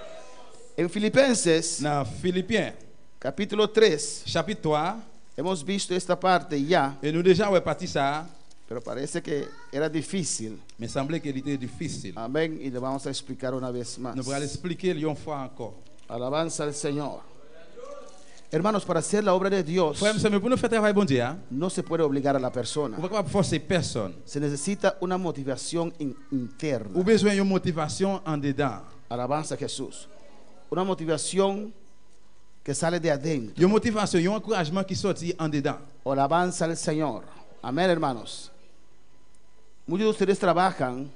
En Filipenses, Dans Philippiens, capítulo 3, chapitre 3, hemos visto esta parte ya, et nous déjà ouais parti ça, pero parece que era difícil. mais semblait qu'il était difficile. Amén. Y le vamos a explicar una vez más. Nous allons l'expliquer une fois encore. Alabanza al Señor. Hermanos, para hacer la obra de Dios Frère, mais pour nous faire travailler bon Dieu, hein, no se puede obligar a la on persona. ne peut pas forcer personne. Se necesita una motivación interna. Ou besoin d'une motivation en dedans. Alabanza a Jesús. Una motivación que sale de adentro. Une motivation, un encouragement qui sortit en dedans. Alabanza al Señor. Amén, hermanos. Muchos de ustedes trabajan.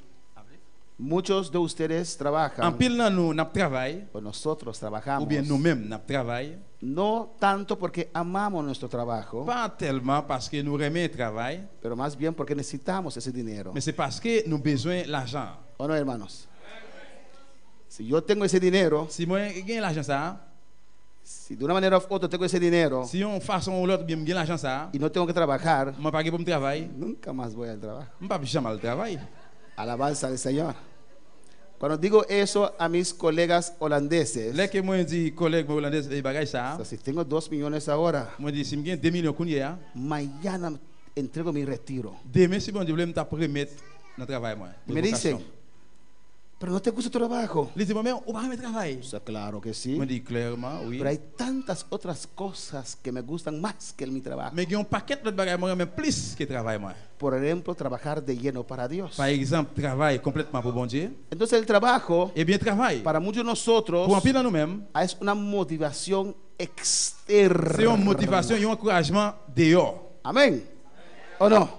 Muchos de ustedes En trabajan. pile dans nous, nous travaillons, O nosotros ou trabajamos. bien nous-mêmes, nous travaillons. No tanto porque amamos nuestro trabajo, Pas tellement parce que nous aimons le travail, pero más bien porque necesitamos ese dinero. mais c'est parce que nous avons besoin de l'argent. ¿O no, hermanos? Si yo tengo ese dinero, Si moi j'ai l'argent ça, si de una manera u otra tengo ese dinero si on façon ou l'autre bien l'argent ça, y no tengo que trabajar, moi pas pour me travailler, nunca más voy al trabajo. moi pas jamais le travail. Alabanza al Señor. Cuando digo eso a mis colegas holandeses, Là que moi dis collègue hollandais et bagage ça, o sea, si tengo 2 millones ahora, moi dis si me gagne 2 millions kounya, mañana entrego mi retiro. demain si bon Dieu veut me remettre dans le travail moi. Me dicen, pero no te gusta tu trabajo. Les dis moi mais on va me travail. O sea, claro que sí. Moi dis clairement oui. Pero hay tantas otras cosas que me gustan más que mi trabajo. Mais il y a un paquet d'autres bagages moi même plus que travail moi. Por ejemplo, trabajar de lleno para Dios. Par exemple, travail complètement pour bon Dieu. Entonces el trabajo, Eh bien travail para muchos de nosotros, pour en pile dans nous-mêmes, es una motivación externa. c'est une motivation, un encouragement dehors. Amén. ¿O no?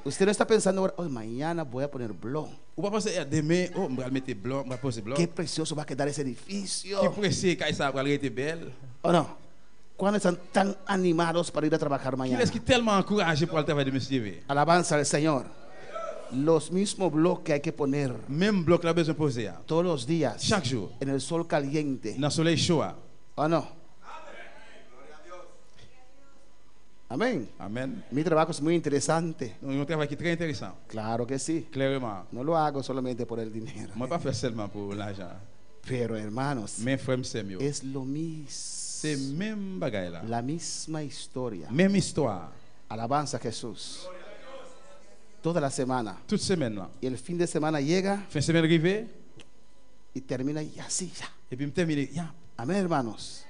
Usted no está pensando ahora, oh, mañana voy a poner blog. Ou pas penser demain, oh, on va mettre blanc, on va poser blanc. Qué precioso va a quedar ese edificio. Qui pressé quand ça va être belle. ¿O no? ¿Cuándo están tan animados para ir a trabajar Qui mañana? est-ce qui est tellement encouragé pour le travail de monsieur? Alabanza al Señor. Los mismos blogs que hay que poner Même bloc là besoin poser. todos los días Chaque jour, en el sol caliente. dans le soleil chaud. ¿O no? Amén. Amen. Mi trabajo es muy interesante. Donc, un travail qui est très intéressant. Claro que sí. Clairement. No lo hago solamente por el dinero. Moi pas faire seulement pour l'argent. Pero hermanos, Mais frère c'est mieux. es lo C'est mismo. même bagaille là. La misma historia. Même histoire. Alabanza a Jesús. Toda la semana. Toute semaine là. Y el fin de semana llega Fin de semaine arrivé y termina y así ya. et puis me terminer. Ya. Amén, hermanos.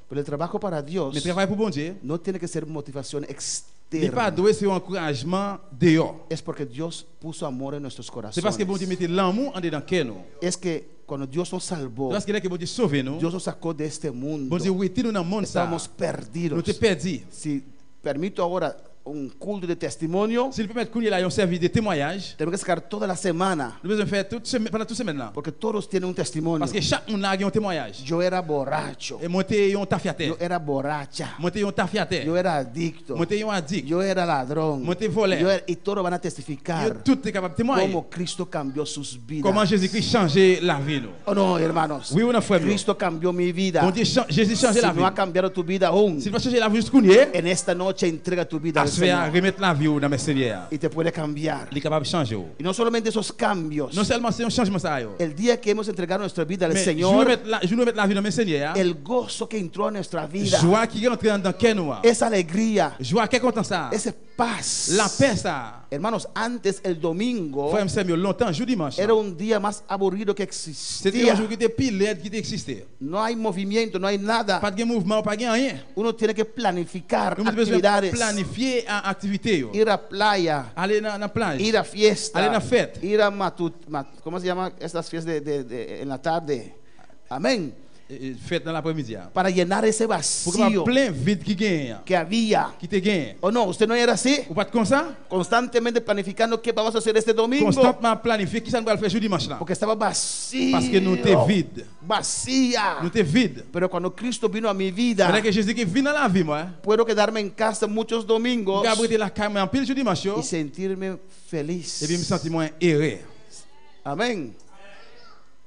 Pero el trabajo para Dios Mais travail pour bon Dieu. no tiene que ser motivación Il pas externa. doué c'est un encouragement dehors. Es porque Dios puso amor en nuestros C'est parce que bon Dieu corazones. mettait l'amour en dedans que nous. Es que cuando Dios nos salvó, C'est parce que là que bon Dieu sauve nous. Dios nos sacó de este mundo. Bon Dieu oui, nous dans le monde ça. Estábamos perdidos. Nous te perdu. Si permito ahora un culto de testimonio, S'il peut mettre qu'on y là un service de témoignage, tengo que sacar toda la semana, nous besoin faire toute semaine pendant toute semaine là. porque todos tienen un testimonio. Parce que chaque monde a un témoignage. Yo era borracho, Et monter un tafiaté. yo era borracha, Monter un tafiaté. yo era adicto, Monter un addict. yo era ladrón, Monter volé. y todos van a testificar Tout est capable de témoigner. cómo Cristo cambió sus vidas. Comment Jésus-Christ changeait la vie nous. Oh no, hermanos, Oui ou non frère? Cristo cambió mi vida. Bon Dieu Jésus changeait Si la vie. no ha cambiado tu vida aún, S'il va changer la vie jusqu'où il est, en esta noche entrega tu vida à al se faire Señor remettre la vie dans mes seigneurs. y te puede cambiar. Il est capable de changer. Y no solamente esos cambios, Non seulement c'est un changement ça yo. el día que hemos entregado nuestra vida al Mais je Señor, nous mettre la vie dans mes seigneurs. el gozo que entró a nuestra vida, Joie qui rentre dans quel nous. esa alegría, Joie qui est content ça. esa paz. La paix ça. Hermanos, antes el domingo Frère Samuel longtemps jour dimanche. era un día más aburrido que C'était un existía. jour qui était pile laid qui existait. No hay movimiento, no hay nada. Pas de mouvement, pas de rien. Uno tiene que planificar Nous devons actividades, planifier activité yo. ir a playa, Aller dans la plage. ir a fiesta, Aller a fête. ir a ¿cómo se llama estas fiestas en la tarde? Amén. Fête dans l'après-midi. Para llenar ese Pour que vacío plein vide qui gagne. que había. Qui te gagne. ¿O no? ¿Usted no era así? Ou pas comme ça? Constantemente planificando qué vamos a hacer este domingo. Constantement planifier qui ça nous va le faire jour dimanche là. Porque estaba vacío. Parce que nous t'es vide. Vacía. Nous t'es vide. Pero cuando Cristo vino a mi vida, Maintenant que Jésus qui vient dans la vie moi. puedo quedarme en casa muchos domingos Pour abriter la caméra en pile jour dimanche yo. y sentirme feliz. Et puis me sentir moins erré. Amén.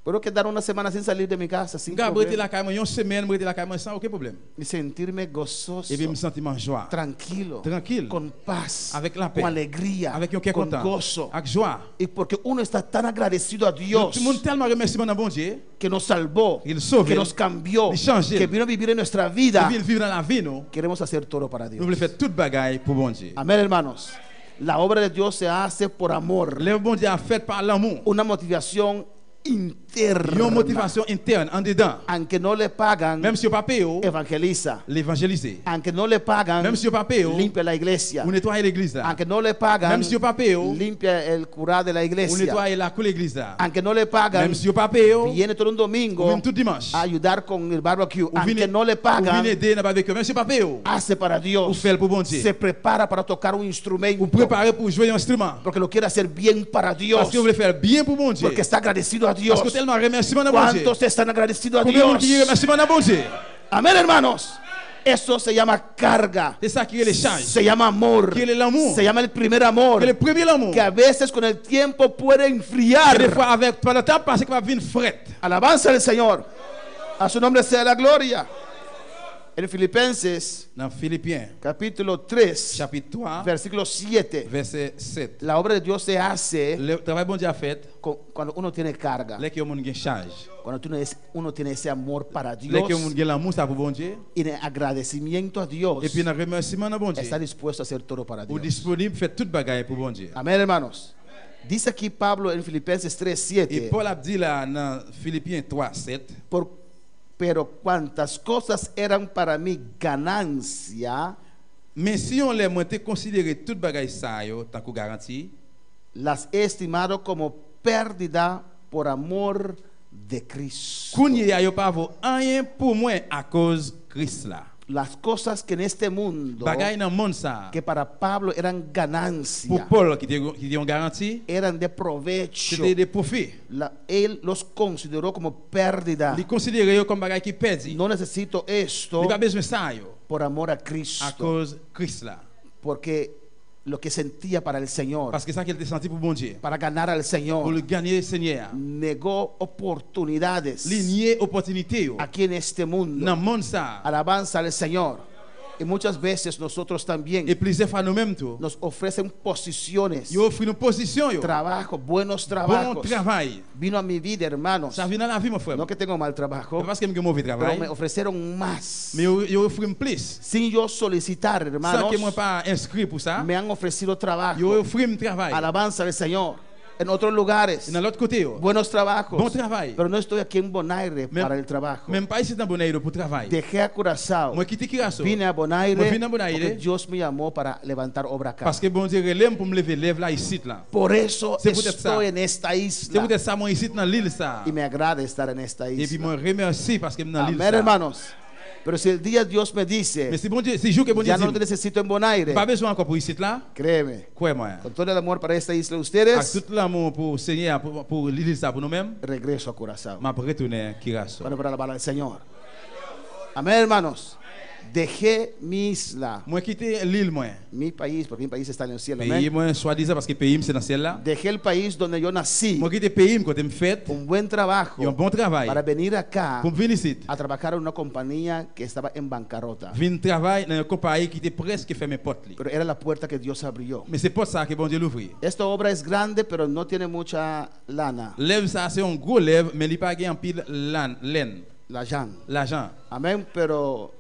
Puedo quedar una semana sin salir de mi casa, sin Nga brete problema, la caille, une semaine, brete la caille sans aucun problème. y sentirme gozoso, Et puis me sentir en joie, tranquilo, tranquille, con paz, avec la paix, con alegría, avec un cœur con content, gozo. avec joie. Y porque uno está tan agradecido a Dios Tout le monde tellement remercie mon bon Dieu, que nos salvó, Il sauve, que nos cambió, il change, que vino a vivir en nuestra vida, il vivre dans la vie, nous. queremos hacer todo para Nous Dios. voulons faire toute bagaille pour bon Dieu. Amén, hermanos. La obra de Dios se hace por amor, Le bon Dieu a fait par l'amour. una motivación Une interna. motivation interne, en dedans. Aunque no le pagan, Même si au papier, evangeliza. l'évangéliser. Aunque no le pagan, Même si au papier, limpia la iglesia. vous nettoyez l'église là. Aunque no le pagan, Même si au papier, limpia el cura de la vous iglesia. nettoyez la cour l'église là. Aunque no le pagan, Même si au papier, vous viene todo un domingo venez tout dimanche. a ayudar con el barbecue. Vous Aunque venez, no le vous pagan, venez aider dans le barbecue. Même si au papier, vous hace para Dios. faites pour bon Dieu. Se prepara para tocar un instrumento. Vous préparez pour jouer un instrument. Porque lo quiere hacer bien para Dios. Parce que vous voulez faire bien pour bon Dieu. Porque está agradecido a Dios. Parce que tellement remerciement dans bon Dieu. ¿Cuántos están agradecidos a Combien de monde qui Dios? remerciement dans bon Dieu? Amén, hermanos. Eso se llama carga. C'est ça qui est l'échange. Se llama amor. Qui est l'amour. Se llama el primer amor. Que le premier l'amour. Que a veces con el tiempo puede enfriar. Et des fois avec pendant le temps passé qu'il va venir fret. Alabanza al Señor. A su nombre sea la gloria. En Filipenses, Dans Philippiens capítulo 3, chapitre 3 versículo 7. verset 7. La obra de Dios se hace Le travail bon Dieu a fait, cuando uno tiene carga. là que le monde gagne charge. Cuando uno tiene ese amor para Là que le monde Dios gagne l'amour ça pour bon Dieu. y en agradecimiento a Dios, Et puis dans remerciement dans bon Dieu. está dispuesto a hacer todo para Ou Dios. disponible faire toute bagaille pour bon Dieu. Amén, hermanos. Dice aquí Pablo en Filipenses 3, Et 7. Paul a dit là dans Philippiens 3 7. Pero cuantas cosas eran para mí ganancia, Mais si on les monte considérer toute bagaille ça yo tant que garantie, las he estimado como pérdida por amor de Cristo. kounye ya yo pas vaut rien pour moi à cause Christ là. Las cosas que en este mundo, Bagaille dans monde ça. que para Pablo eran Pour ganancia, Paul qui était en garantie, eran de provecho, c'était des profits. él los consideró como pérdida. Il considérait yo comme bagaille qui perdu. No necesito esto Il pas besoin de ça yo por amor a à Cristo, cause Christ là. porque lo que sentía para el Señor, Parce que ça qu'il était senti pour bon Dieu. para ganar al Pour Señor, le gagner Seigneur. negó oportunidades Ligner opportunité yo. aquí en este mundo. Dans monde ça. Alabanza al Señor. Y muchas veces nosotros también Et plusieurs fois nous mêmes tout. nos ofrecen posiciones, Yo offre une position yo. trabajo, buenos Bon trabajos. travail. Vino a mi vida, hermanos. Ça vient dans la vie mon frère. No que tengo mal C'est trabajo, parce que j'ai un mauvais pero travail. me ofrecieron más. Mais yo offre un plus. Sin yo solicitar, Sans hermanos, que moi pas inscrit pour ça. me han ofrecido Yo trabajo. offre un travail. Alabanza al Señor. En otros lugares, Dans l'autre côté yo. buenos trabajos. Bon travail. Pero no estoy aquí en Bonaire Même- para el trabajo. Même pas ici dans Bonaire pour travail. Dejé a Curazao. Moi quitte Curaçao. Vine a Bonaire Moi vine a Bonaire. porque Dios me llamó para levantar obra acá. Parce que bon Dieu relève pour me lever lève là ici là. Por eso C'est peut-être ça. estoy en esta C'est isla. peut-être ça moi ici dans l'île ça. Y me agrada estar en esta Et puis isla. moi remercie parce que dans l'île Amén, ça. hermanos. Pero si el día Dios me Mais dice, si bon Dieu, si jour que bon Dieu ya no te dit, necesito en Bonaire, pas besoin encore pour ici là. créeme, Quoi moi? con todo el amor para esta isla de Avec ustedes, tout l'amour pour Seigneur pour l'île ça pour nous-mêmes, regreso a Curazao. m'a retourner Curaçao. Bueno, para alabar al Señor. Amén, hermanos. Dejé mi isla, Moi quitter l'île moi. mi país, porque mi país está en el cielo. Pays Amén. moi soi-disant parce que pays c'est dans le ciel là. Dejé el país donde yo nací, Moi quitter pays côté me fait, un buen trabajo, et un bon travail. para venir acá Pour venir ici. a trabajar en una compañía que estaba en bancarrota. Vin travail dans une compagnie qui était presque fermé porte li. Pero era la puerta que Dios abrió. Mais c'est pas ça que bon Dieu l'ouvre. Esta obra es grande, pero no tiene mucha lana. Lève ça c'est un gros lève mais il pas gain en pile laine, La Jan. l'argent. Amén, pero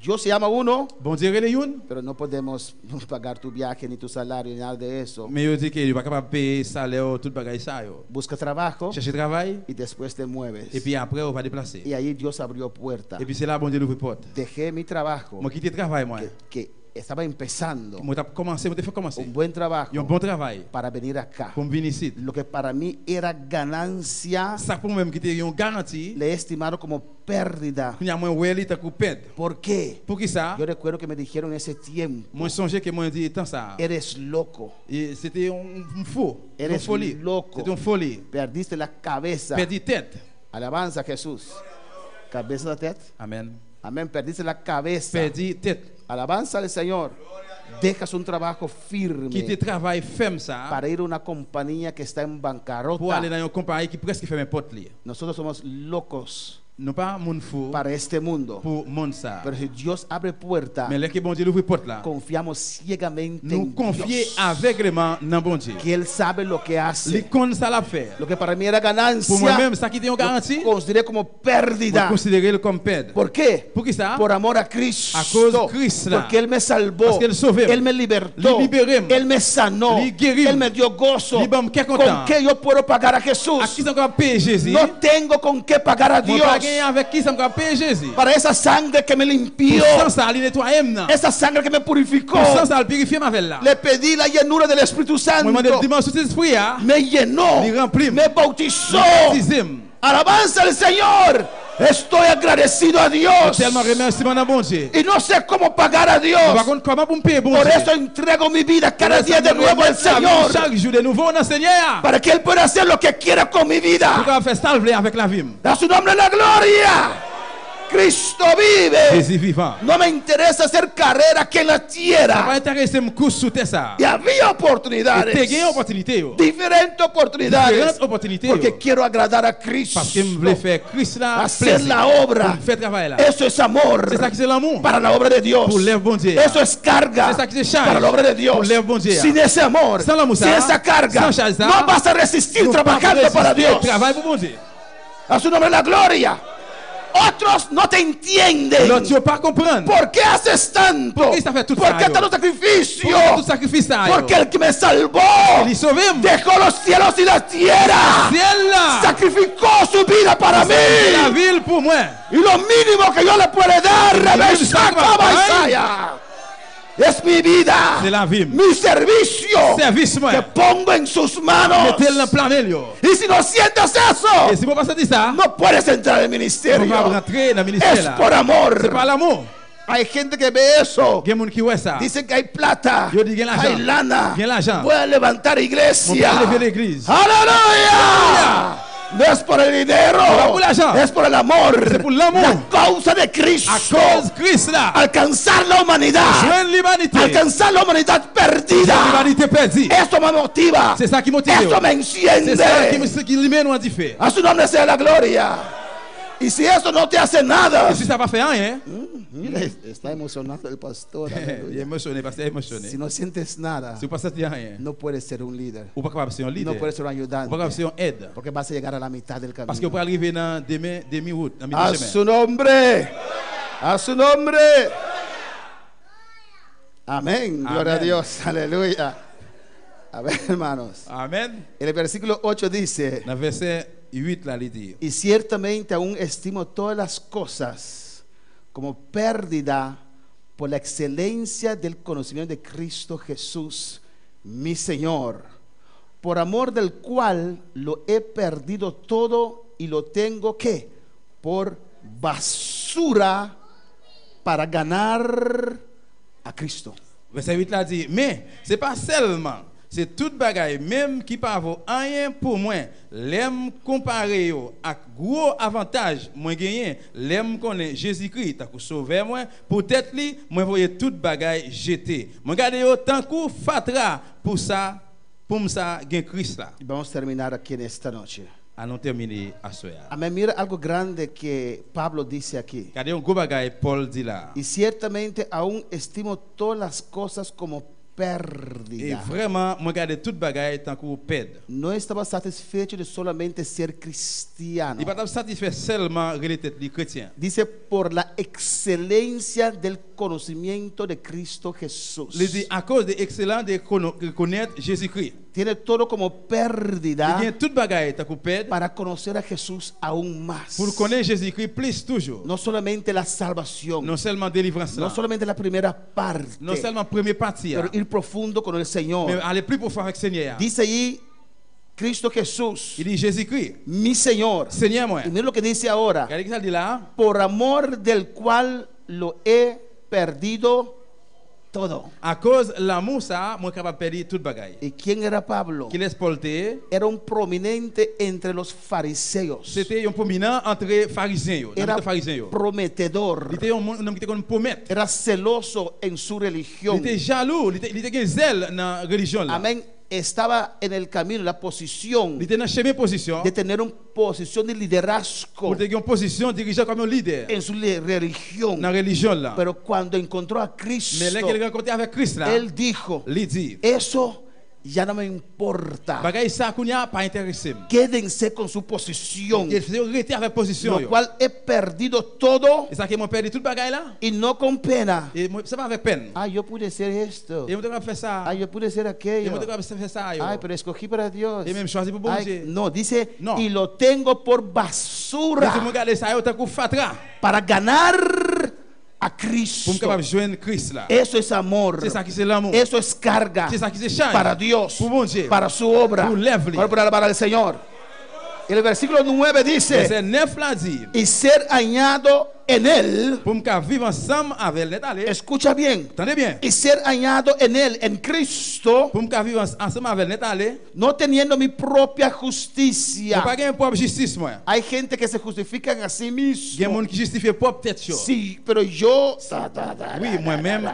Dios se llama uno, Bon Dieu relève une, pero no podemos pagar tu viaje ni tu salario ni nada de eso. mais il dit que il pas capable payer salaire tout bagaille ça yo. Busca trabajo Chercher travail y después te mueves. et puis après on va déplacer. Y ahí Dios abrió puerta. Et puis c'est là bon Dieu l'ouvre porte. Dejé mi trabajo Moi quitter travail moi. que estaba empezando, Moi t'ai commencé, moi t'ai fait commencer. un buen trabajo Un bon travail para venir acá. pour me venir ici. Lo que para mí era ganancia, Ça pour moi-même qui était une garantie. le he estimado como pérdida. Il y a moins ouais il t'a coupé. ¿Por qué? Pour qui ça? Yo recuerdo que me dijeron en ese tiempo, Moi songeais que moi dit tant ça. eres loco, Et c'était un faux, une eres folie. loco, C'était une folie. perdiste la cabeza. Perdu tête. Alabanza a Jesús. Cabeza de tête. Amen. Amén, perdiste la cabeza. Perdu tête. Alabanza al Señor. dejas un trabajo firme quitter travail ferme ça para ir a una compañía que está en pour aller bancarrota. dans une compagnie qui presque ferme porte li. Nosotros somos locos Non pas moun fou para este mundo. pour monde ça. Pero si Dios abre puerta, Mais là que bon Dieu ouvre porte là, confiamos ciegamente nous en confier Dios, aveuglément dans bon Dieu. que Él sabe lo que Li hace. connaît ça l'a fait. Lo que para mí era Pour ganancia, moi-même, ça qui était une garantie, consideré como je pérdida. considérer le comme perdre. ¿Por qué? Pour qui ça? Por amor a Cristo. A cause de Cristo, là. Porque Él me salvó. Parce qu'Él sauvé. Él me libertó. Li libéré. Él me sanó. Li guéri. Él me dio gozo. Li bam que ¿Con content. qué yo puedo pagar a À Jesús? qui ça encore payer Jésus? No tengo con qué pagar a Moi Dios. pas gagner avec qui ça encore payer Jésus? Para esa sangre que me limpió. Pour sans ça, il nettoyer maintenant. Esa sangre que me purificó. Pour sans ça, il purifie ma veille là. Le pedí la llenura del Espíritu Moi Santo. demande le dimanche cet esprit là, Me llenó. Li remplit. Me bautizó. baptisme. Alabanza al Señor. Estoy agradecido a Dios. Tellement remerciement dans bon Dieu. Y no sé cómo pagar a Dios. Par contre, comment pour me payer bon Por Dieu? eso entrego mi vida cada Por eso día de me nuevo al remercie la vie Señor. chaque jour de nouveau dans le Seigneur. Para que Él pueda hacer lo que quiera con mi Pour vida. qu'on fasse salver avec la vie. A su nombre la gloria. Cristo vive. Jésus vivant. No me interesa hacer carrera aquí en la Ça va tierra. intéresser me course sous terre ça. Y había Et tu as oportunidades. gagné opportunité. Diferentes oportunidades. Différentes opportunités. Porque quiero agradar a Cristo. Parce que je voulais faire Christ là. Hacer plaisir. la obra. Pour faire travail là. Eso es amor C'est ça qui c'est l'amour. para la obra de Dios. Pour l'œuvre bon Dieu. Eso es carga C'est ça qui se charge. para la obra de Dios. Pour l'œuvre bon Dieu. Sin ese amor, Sans l'amour, sin ça, esa carga, sans charge, ça, no vas a resistir Nous trabajando pas para résister, Dios. Travail pour bon Dieu. A su nombre la gloria. Otros no te entienden. L'autre, tu ne pas comprendre. ¿Por qué haces tanto? ¿Por qué haces todo ¿Por qué eso? tanto sacrificio? Pourquoi tout sacrifice ça? Porque el que me salvó Il sauvé. dejó los cielos y la tierra. Ciel là. Sacrificó su vida para La mí. ville pour moi. Y lo mínimo que yo le puedo dar, Dios Rebecca Isaiah, es mi vida, C'est la vie. mi servicio Service que moi. pongo en sus manos. Mettez-le dans le plan Melio. Y si no sientes Et eso, si vous passez dit ça, no puedes entrar al on va ministerio. rentrer dans le ministère Es là. por C'est pas amor. l'amour. Hay gente que ve eso. Il y a des gens qui voient ça. Dicen que hay plata, Yo digo, l'argent. hay lana. Bien l'argent. Voy a levantar On iglesia. peut lever l'église. ¡Aleluya! No es por el dinero, No por el argent. es por el amor. C'est pour l'amour. La causa de À Cristo. cause Christ là. Alcanzar la humanidad. Joindre l'humanité. Alcanzar la humanidad perdida. L'humanité perdue. Esto me motiva. C'est ça qui motive. Esto me C'est ça enciende. qui lui met nous en diffé. A su nombre sea la gloria. Y si eso no te hace nada, Et si ça va faire rien, está emocionado el pastor. il est émotionné parce qu'il est émotionné. Si no sientes nada, Si vous ne passez rien, no puedes ser un líder. vous ne pouvez pas ser un leader. No puedes ser un Vous ne pouvez pas ayudante. ser un aide. Porque vas a llegar a la mitad del Parce que vous camino. pouvez arriver dans demi-route, dans A mi-chemin. su nombre. A su nombre. Amén. Gloria a Amén. Dios. Aleluya. A ver, hermanos. Amen. El versículo 8 dice: Dans le verset 8, là, il dit, y ciertamente aún estimo todas las cosas como pérdida por la excelencia del conocimiento de Cristo Jesús, mi Señor, por amor del cual lo he perdido todo y lo tengo que por basura para ganar a Cristo. verset 8 là dit, mais ce n'est pas seulement, c'est toute bagaille, même qui pas vaut rien pour moi, l'aime comparé yo avec gros avantage, moi gagné, l'aime connaît Jésus-Christ, t'as sauvé moi, peut-être lui, moi voyais toute bagaille jeter. Moi garder yo tant que fatra pour ça gain Christ là. Y vamos a terminar aquí en esta noche. Allons terminer à ce soir. Amén. Mira algo grande que Pablo dice aquí. Regardez un gros bagaille Paul dit là. Y ciertamente aún estimo todas las cosas como Et pérdida. vraiment, moi garder toute bagaille tant que perdre. No estaba satisfecho de solamente ser cristiano. Il pas satisfait seulement relater les chrétiens. Dice por la excelencia del conocimiento de Cristo Jesús. Il dit à cause de l'excellence de connaître Jésus-Christ. Tiene todo como Il pérdida y a toute bagaille tant que perdre para conocer a Jesús aún más. pour connaître Jésus-Christ plus toujours. No solamente la salvación, Non seulement délivrance no là, solamente la primera parte, non seulement première partie, pero ir profundo con el mais Señor. aller plus profond avec le Seigneur. Dice ahí Cristo Jesús, Il dit Jésus-Christ, mi Señor. Seigneur moi. Y mira lo que dice ahora. Regardez ce qu'il dit là. Por amor del cual lo he perdido todo. À cause de l'amour, ça, moi capable de perdre toute bagaille. ¿Y quién era Pablo? Qui laisse Paul te, Era un prominente entre los fariseos. c'était un prominent entre pharisiens. Yo, Era entre pharisiens. Yo. prometedor. Il était un homme qui était comme promettre. Era celoso en su Il religión. était jaloux, il était zèle dans la religion. Là. Amén. Estaba en el camino, en la posición Il était dans la chemin position. de tener una posición de liderazgo Pour te une position dirigeant comme un leader en su religión. dans la religion. Là. Pero cuando encontró a Cristo, Mais là qu'il rencontré avec Christ, là, él dijo, il dit, eso ya no me importa. bagaille ça qu'on y a pas intéressé. Quédense con su posición, Il faisait arrêter avec position. lo Yo. cual he perdido todo Et ça qui m'a perdu toute bagaille là. y no con pena. Et moi, ça va avec peine. Ah, yo pude ser esto. Et moi, je vais faire ça. Ah, yo pude ser Et aquello. moi, je vais faire ça. Yo. Ay, pero escogí para Dios. Et même choisi pour bon Ay, Dieu. no, dice, No. y lo tengo por Mais si basura je regarde ça, yo, tant qu'on fatra. para ganar a Pour Cristo. me capable de joindre Christ là. Eso es amor. C'est ça qui c'est l'amour. Eso es carga C'est ça qui c'est charge. para Dios, Pour bon Dieu. para su obra, Pour l'œuvre. para el Señor. El versículo 9 dice, Verset 9 là dit, y ser añado en él, pour me vivre ensemble avec elle, allez. escucha bien, Entendez bien. y ser añado en él, en Cristo, Pour me vivre ensemble avec elle, allez. no teniendo mi propia Je justicia. pas gagner propre justice moi. Hay gente que se justifican a sí Il y a mismo. des gens qui justifient propre tête. Yo. Sí, pero yo, Oui, moi-même,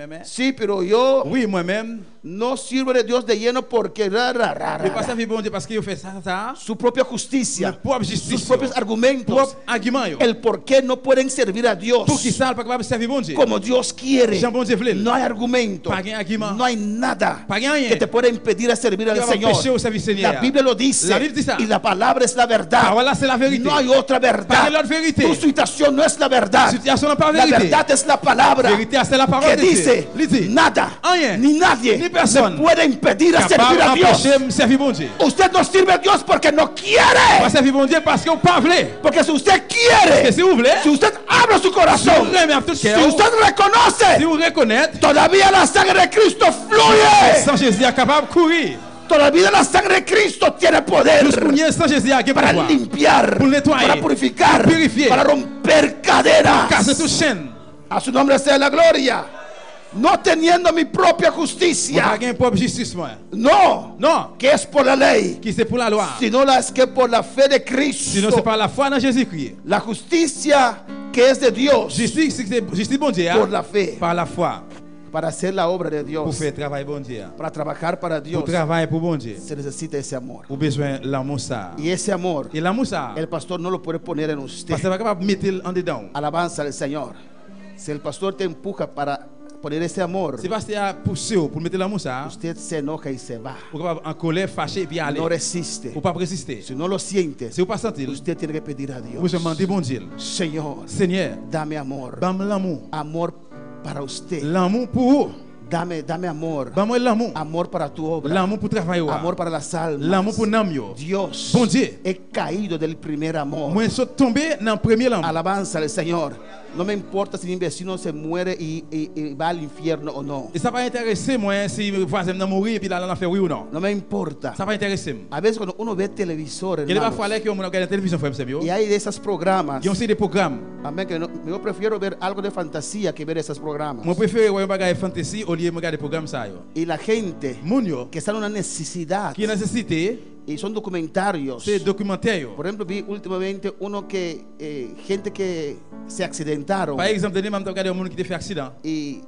mais. sí, pero yo Oui, moi-même. no sirvo de Dios de lleno porque Je passe à vivre bon Dieu parce qu'il fait ça. su propia Ma justicia, propre sus justice. propios argumentos, Propre argument. Yo. el por qué no pueden servir a Dios Pour qui ça, pas capable de servir bon Dieu. como Dios quiere. Jean bon Dieu voulait. No hay argumento, Pas un argument. no hay nada Pas rien. que te pueda impedir a servir al Que va a Señor. empêcher au service Seigneur. La Biblia lo dice La Bible dit ça. y la palabra es la verdad. Parole là, c'est la vérité. No hay otra Pas verdad. une autre vérité. Tu situación no es la verdad. Situation n'est pas La vérité. verdad es la palabra Vérité, c'est la parole que de Dieu. dice Il dit, nada Rien. ni nadie Ni personne me puede impedir a servir capable a Dios. d'empêcher de servir bon Dieu. Usted no sirve a Dios porque no Pas quiere. servir bon Dieu parce qu'on pas voulait. Porque si usted Que quiere, si vous voulez, si usted abre su si vous corazón, aimez avec tout si cœur, usted si reconoce, vous reconnaissez, todavía la sangre de Cristo fluye. sans Jésus est capable de courir. Todavía la sangre de Cristo tiene poder Juste pour nier sans Jésus est para capable. limpiar, Pour nettoyer, para purificar, pour purifier, para romper cadenas. Casser toute chaîne. A su nombre sea la gloria. No teniendo mi propia Moi, pas justicia, gain propre justice moi. no, Non, que es por la ley, qui c'est pour la loi. sino las que por la fe de Sinon Cristo. c'est par la foi dans Jésus-Christ. La justicia que es de Dios Justice, c'est justice bon Dieu. por la fe, Par la foi. para hacer la obra de Pour Dios, faire travail bon Dieu. para trabajar para Dios, Pour travailler pour bon Dieu. se necesita ese amor. Ou besoin de l'amour ça. Y ese amor, Et l'amour ça. el pastor no lo puede poner en usted. Parce que pas capable de mettre en dedans. Alabanza al Señor. Si el pastor te empuja para poner ese amor, C'est parce qu'il a poussé pour mettre l'amour ça. usted se enoja y se va. Pour capable en colère, fâché et puis aller. No resiste. Ou pas résister. Si no lo siente, Si vous pas sentir, usted tiene que pedir a vous Dios, demandez bon Dieu. Señor, Seigneur, dame amor. bam l'amour. Amor para usted. L'amour pour vous. Dame amor. Bam l'amour. Amor para tu obra. L'amour pour travailler. Amor para las almas. L'amour pour nam yo. Dios, Bon Dieu. he caído del primer amor. Moi, je suis tombé dans le premier l'amour. Alabanza al Señor. No me importa si mi vecino se muere y va al infierno o no. Et ça va intéresser moi si mes voisins m'ont mourir et puis là, on a fait oui ou non. No me importa. Ça va intéresser. A veces cuando uno ve televisor, Il y a hermanos, parfois là que on regarde la télévision, frère, c'est y hay de esos programas, Il y a aussi des programmes. amén, que yo prefiero ver algo de fantasía que ver esos programas. Moi, je préfère regarder fantasy au lieu de regarder des programmes ça. Yo. Y la gente Moun yo, que está en una necesidad qui est nécessité, y son documentarios. c'est documentaire. Yo. Por ejemplo, vi últimamente uno que gente que se accidentaron Par exemple, dernièrement, je regardé un monde qui a fait accident. y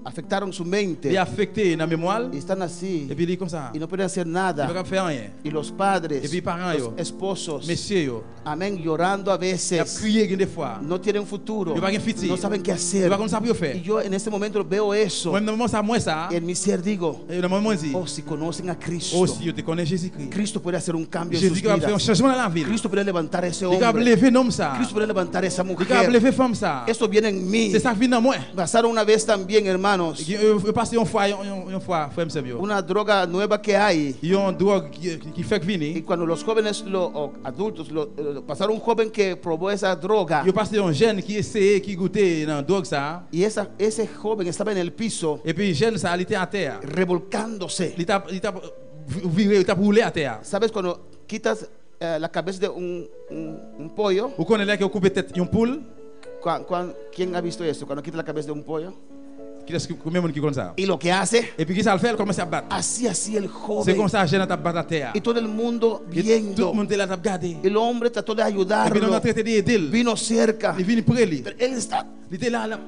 afectaron su mente Il est affecté dans la mémoire y están así et puis il est comme ça. y no pueden hacer Il ne nada. peut pas faire rien. Y los padres, Y puis parents, los yo. esposos, Messieurs, yo, amén, llorando a il a veces, crié des fois. no tienen futuro, Il va rien futur. no saben qué Il hacer. va comme ça pour faire. Y yo en este momento veo eso Moi, dans le moment ça, moi ça. y en mi ser digo, Et dans le moment dit, oh, si conocen a Cristo, oh, si tu connais Jésus-Christ. Cristo puede hacer un cambio en Jésus sus qui va faire un vidas. changement dans la ville. Cristo puede levantar a ese Il est capable de hombre. lever un homme ça. Cristo puede levantar a esa Il est capable de mujer. lever femme ça. Eso viene en mí. C'est ça qui vient dans moi. Pasaron una vez también, hermanos, Je passe une fois, frère Sebio. una droga nueva que hay. Il y a une drogue qui fait que Y venir. cuando los jóvenes, o adultos, pasaron un joven que probó esa droga. Il passe un jeune qui essaie, qui goûtait dans la drogue ça. Y ese joven estaba en el piso Et puis jeune ça, il était à terre. revolcándose. Il t'a viré, il t'a roulé à terre. ¿Sabes cuando quitas la cabeza de un pollo? Vous connaissez là qui a coupé tête une poule? ¿Quién ha visto eso? Cuando quitas la cabeza de un pollo. Combien de monde qui comme ça? Y lo que hace, Et puis qui ça le fait? Elle commence à battre. así el C'est joven. comme ça, jeune a battu la terre. Y todo el mundo Et tout viendo. le monde est là à regarder. El hombre trató de Et puis on a ayudarlo. traité d'aider. Vino cerca. Il vient près lui. Pero él está. Il était là.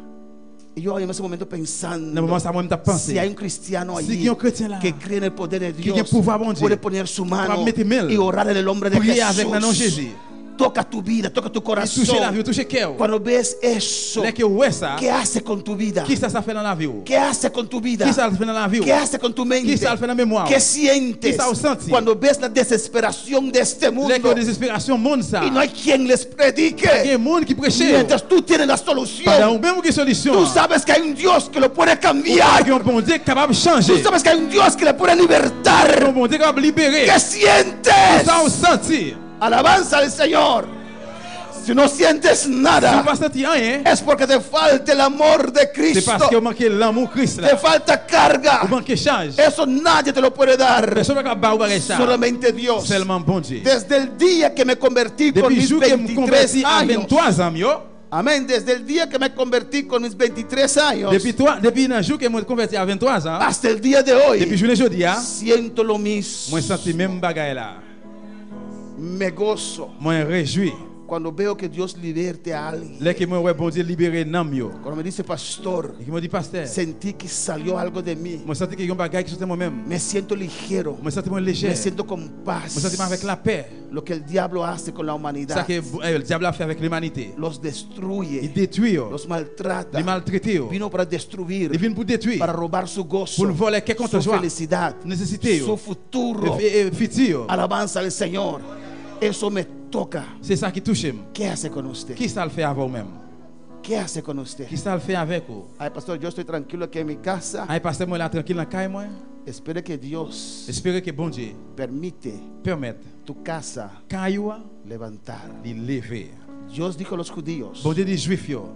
Y yo en ese momento Dans le pensando, moment ça moi-même t'a pensé. si hay un cristiano Si allí il y a un chrétien là, que cree en el poder de qui a Dios, un pouvoir bon Dieu, puede poner su mano mettre main, y orar en el nombre de prier avec le nom de Jesús. Jésus. Toca tu vida, toca tu Il touche la vie, corazón. touche le cœur. Cuando ves eso, Dès que ouais ça, ¿qué hace con tu vida? qui ça fait dans la vie? ¿Qué hace con tu vida? Qui ça fait dans la vie? ¿Qué hace con tu Qui mente? ça fait dans la mémoire? ¿Qué sientes ¿Qué ça senti? cuando ves la desesperación de este Dès mundo que désespération monde ça. y no hay quien les Il y a predique? un monde qui prêche. Mientras tú tienes la Pendant solución, même qui solution. tú sabes que hay un Dios que lo puede Il y a cambiar. un bon Dieu capable de changer. Tú sabes que hay un Dios que le puede Il y a libertar. un bon Dieu capable de libérer. ¿Qué sientes? Ça on sentit. Alabanza al Señor. Si no sientes Si vous nada, pas senti rien, es porque te falta el amor de c'est parce Cristo. que vous manquez l'amour Christ Te là. falta carga. Vous manquez charge. Eso nadie te lo puede dar. Personne ne peut pas ça. Solamente Dios. Seulement bon Dieu. Desde el día que me convertí con Depuis le mis jour que je me 23 convertis à años. 23 ans, yo. Amén. Desde el día que me convertí con mis 23 años Depuis le jour que je me convertis à 23 ans, hasta el día de depuis hoy, journée jeudi, siento lo mismo. moi senti même bagaille là. Me gozo Moi réjoui. cuando veo que Dios liberte a alguien. Là que moi ouais bon Dieu libéré nam yo. Cuando me dice pastor, Et qui me dit pasteur, sentí que salió algo de mí. moi senti que y a un bagaille qui sortait moi-même. Me siento ligero. Moi senti moi léger. Me siento con Moi senti paz. avec la paix. Lo que el diablo hace con la Ça humanidad. que le diable a fait avec l'humanité. Los Il destruye. détruit, Los maltrata. il maltraite. Vino para destruir. Il vient pour détruire, Para robar su gozo. pour voler quelque Su joie, felicidad. nécessité, Su futuro. futur. Alabanza al Señor. Eso me toca. C'est ça qui touche. ¿Qué hace con usted? Qui ça le fait avec vous-même? ¿Qué hace con usted? Qui ça le fait avec vous? Ay, pastor, yo estoy tranquilo aquí en mi casa. Ay, pasteur, moi là tranquille dans la caille, moi. Espere que Dios Espérez que bon Dieu permite permette tu casa caillou levantar. de lever. Dios dijo a los judíos, Bon Dieu dit juifs yo,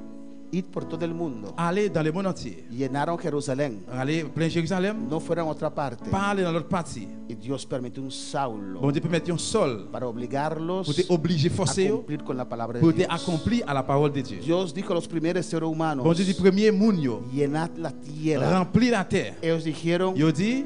id por todo el mundo. allez dans le monde entier. Llenaron Jerusalén. Allez plein Jérusalem, No fueron a otra parte. pas aller dans l'autre partie. Y Dios permitió un Saulo Bon Dieu peut mettre un sol para obligarlos pour te obliger, a forcer cumplir con la palabra de pour te Dios. accomplir à la parole de Dieu. Dios dijo a los primeros seres humanos, Bon Dieu dit premier moun yo, llenad la tierra. remplir la terre. Ellos dijeron, Yo dit,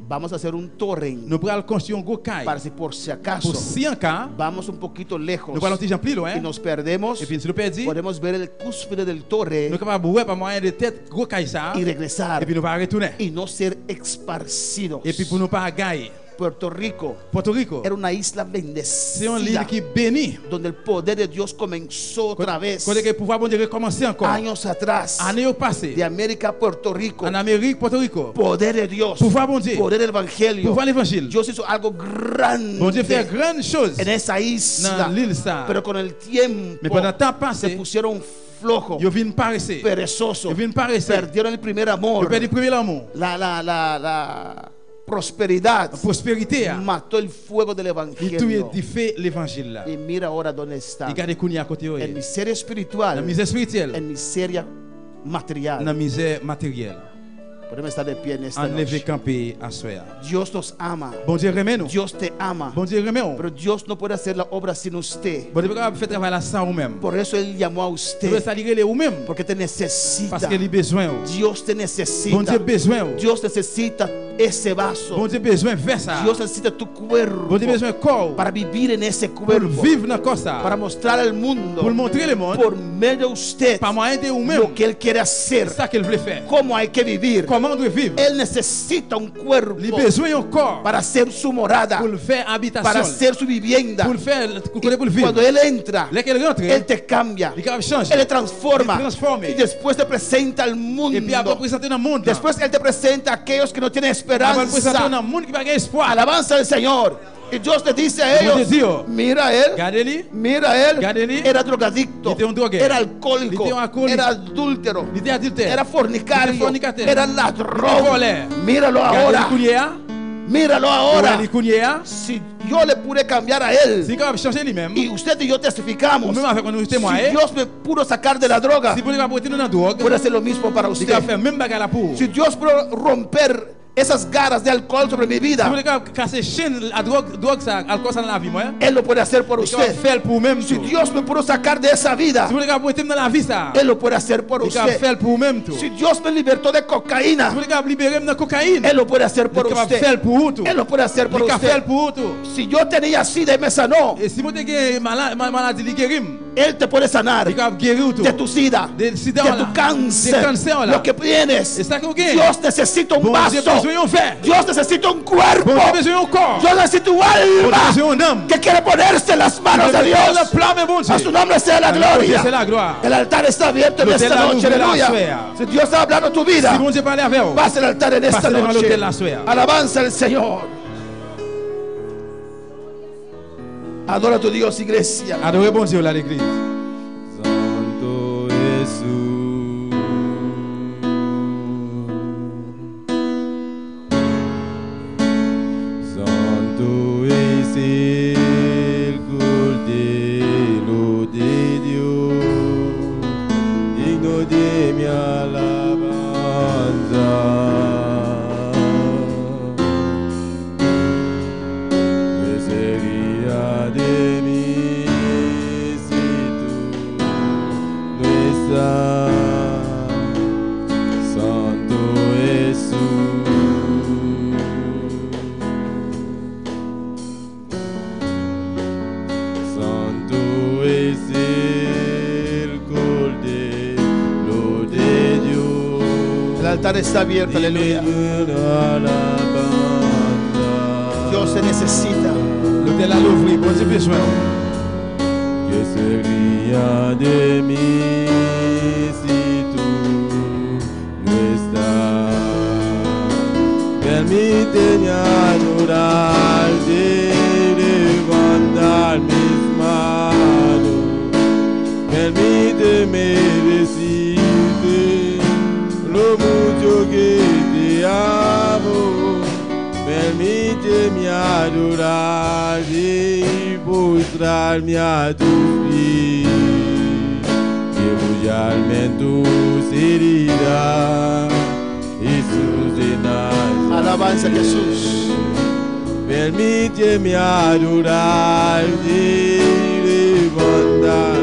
vamos a hacer un torrent nous prenons construire un gros caille. para por si acaso Pour 100 cas, vamos un poquito lejos nous allons tirer plus loin. y nos perdemos, Et puis si nous perdons, podemos ver el cúspide del nous torre sommes capables de voir par moyen de tête gros caille ça. y regresar Et puis nous allons retourner. y no ser esparcidos. Et puis pour nous pas gagner. Puerto Rico Puerto Rico, era una isla c'est un bendecida lieu qui bénit. donde el poder de Dios comenzó otra vez Quand le pouvoir bon Dieu recommencer encore. años atrás Année au passé, de América a Puerto Rico. en Amérique, Puerto Rico, Poder de Dios, pouvoir bon Dieu, poder del evangelio. pouvoir l'évangile. Dios hizo algo grande Bon Dieu fait grandes choses en esa isla, dans l'île ça. pero con el tiempo Mais pendant le temps se passé, pusieron flojos, ils viennent paresser. perezosos, Ils viennent paresser. perdieron el primer Ils amor, perdent le premier amour. la prosperidad, La prospérité, mató el fuego del il evangelio. tout fait l'évangile là. Y mira ahora dónde está, Il garde Kounia à côté. en Dans miseria la espiritual, misère spirituelle, en miseria dans material. la misère matérielle. Podemos estar de pie en esta En lever noche. camper à soya. Dios nos ama, Bon Dieu remet nous. Dios te ama, Bon Dieu remet nous. pero Dios no puede hacer la obra sin usted. Bon Dieu peut faire travail là sans ou même. Por eso Él llamó a Tu veux usted, salir ou même porque te necesita. parce qu'il a besoin. Dios te Bon necesita. Dieu besoin. Dios necesita ese vaso. Bon Dieu besoin faire ça. Dios necesita tu cuerpo Bon Dieu besoin corps para vivir en ese pour cuerpo, vivre dans corps ça. para mostrar al mundo Pour montrer le monde por medio de usted par moyen de ou même. lo que Él quiere hacer, C'est ça qu'il veut faire. cómo hay que vivir. Comment on doit vivre? Él necesita un cuerpo Il a besoin d'un corps para hacer su morada, pour le faire para habitation. hacer su vivienda. Pour le faire pour Y le vivre. cuando Él entra, Là qu'elle rentre, Él te cambia, il capable changer. Él te transforma Él transforma. y después te presenta al mundo. Et puis après présenter dans le monde. Después Él te presenta a aquellos que no tienen Après présenter esperanza. dans le monde qui va gagner espoir. Alabanza al Señor. Y Dios le dice a Dios ellos, te dijo, mira él, Regardez-le. mira él, Regardez-le. era drogadicto, Il était un drogué. era alcohólico, Il était un alcoolique. era adúltero, Il était adultère. era Il fornicario, était fornicateur. era Il était ladrón. voleur. Míralo Regardez ahora, le Kounia. míralo ahora. Regardez le Kounia. Si yo le pude cambiar a él, Si capable changer lui-même. y usted y yo Ou testificamos, même avec nous si témoigner. Dios me pudo sacar de la droga, Si vous ne pouvez pas dans la drogue, puede hacer lo mismo para il usted. capable faire même bagarre là pour. Si Dios pudo romper esas garras de alcohol sobre mi Si vida, vous voulez casser chaîne la drogue ça alcool ça dans la vie moi. Él lo puede hacer por Il va usted. faire pour même Si tout. Si Dios me pudo sacar de esa vida, vous voulez mettre dans la vie ça. Él lo puede hacer por Il va usted. faire pour même tout. Si Dios me libertó de Si cocaína, vous voulez libérer de la cocaïne. Él lo puede hacer por Il va usted. faire pour tout. Él lo puede hacer por Il va faire usted. pour tout. Si yo tenía sida y me sanó, Et si vous avez maladie li guérim. Él te puede sanar Il va guérir tout. de tu sida, De sida de là. tu cáncer, De cancer là. lo que tienes. Et ça que vous gagnez. Dios necesita un Bon Dieu vaso. besoin d'un verre. Dios necesita un cuerpo. Bon Dieu besoin d'un corps. Dios necesita un Bon Dieu alma besoin d'un âme. que quiere ponerse en las manos de Le Dios. plan bon Dieu. A su nombre sea la A notre Dieu, c'est gloria. la gloire. El altar está abierto en L'autel esta a noche, ouvert la aleluya. suya. Si Dios está hablando tu Si vida, bon Dieu parle avec vous. pasa el altar en esta Pase devant noche. l'autel la suya. Alabanza al Señor. Adora a tu Dios, iglesia. Adorez bon Dieu là l'église. Santo Jesús, santo es el Cordero de Dios, digno de mi alabanza. ¿Qué sería de mí si tú no estás, Santo Jesús? Santo es el Cordero de Dios. El altar está abierto, aleluya. Dios se necesita. L'autel à l'ouvrir. Bon Dieu besoin. Que sería de mí si tú no estás? Permíteme adorarte, levantar mis manos. Permíteme decirte lo mucho que te amo. Permíteme adorarte y postrarme a tus pies. Refugiarme en tus heridas, Jesús de Nazaret. Alabanza a Jesús. Permíteme adorarte y levantar.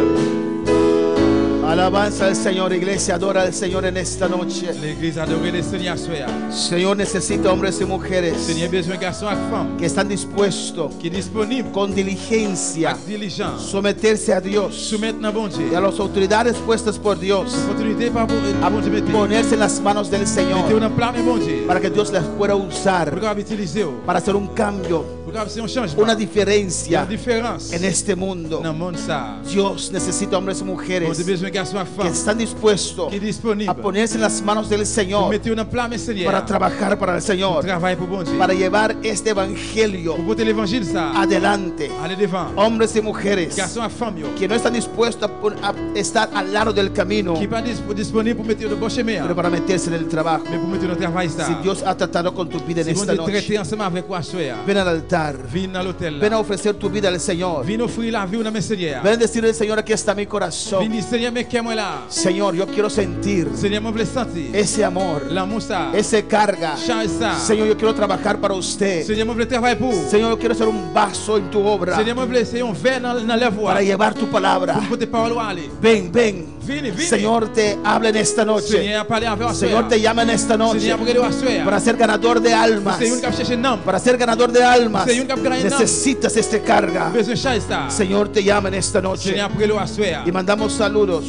Alabanza al Señor, iglesia. Adora al Señor en esta noche. L'église adore le Seigneur soir. Señor necesita hombres y mujeres Seigneur besoin garçon et femme que están dispuestos qui est disponible con diligencia diligent. someterse a Dios Soumettre dans bon y a Dieu. las autoridades puestas por Dios, Opportunité par bon Dieu mettez. ponerse en las manos del Mettez Señor dans plan de bon Dieu. para que Dios las pueda Pour usar capable utiliser. para hacer un cambio, Pour capable faire un changement. una Une diferencia différence en este mundo. dans le monde ça. Dios necesita hombres y Bon mujeres Dieu besoin garçon et que femme están dispuestos qui est a disponible. ponerse en las manos del Señor Mettez dans plan de Seigneur. para trabajar para el Señor, Travail pour bon Dieu. para llevar este evangelio Pour porter l'évangile ça. adelante. Allez devant. Hombres y mujeres Garçon et femme yo. que no están dispuestos a estar al lado del camino, Qui pas disponible pour mettre de bon chemin. pero para meterse en el trabajo. Mais pour mettre dans le travail ça. Si Dios ha tratado con tu vida en Si bon esta Dieu noche, traiter ensemble avec toi soir. ven al altar, Viens dans l'hôtel ven a là. ofrecer tu vida al Señor, Viens offrir la vie au nom de Seigneur. ven a decirle al Señor, aquí está mi corazón. Viens dire Seigneur mais qu'est moi là. Señor, yo quiero sentir Seigneur moi voulais sentir. ese amor, L'amour ça. ese carga. Change ça. Señor, yo quiero trabajar para usted. Seigneur moi voulais travailler pour. Señor, yo quiero ser un vaso en tu obra Seigneur moi voulais essayer un verre dans la voix. para llevar tu palabra. Pour porter parole à aller. Ven, ven. Viens, viens. Señor, te habla en esta noche. Seigneur parler avec toi. Señor, te llama en esta noche Seigneur pour aller à soir. para ser ganador de almas. C'est une qui cherche un homme. Para ser ganador de almas, Señor, que gana- necesitas este carga. Besoin change ça. Señor, te llama en esta noche. Seigneur pour aller à soir. Y mandamos saludos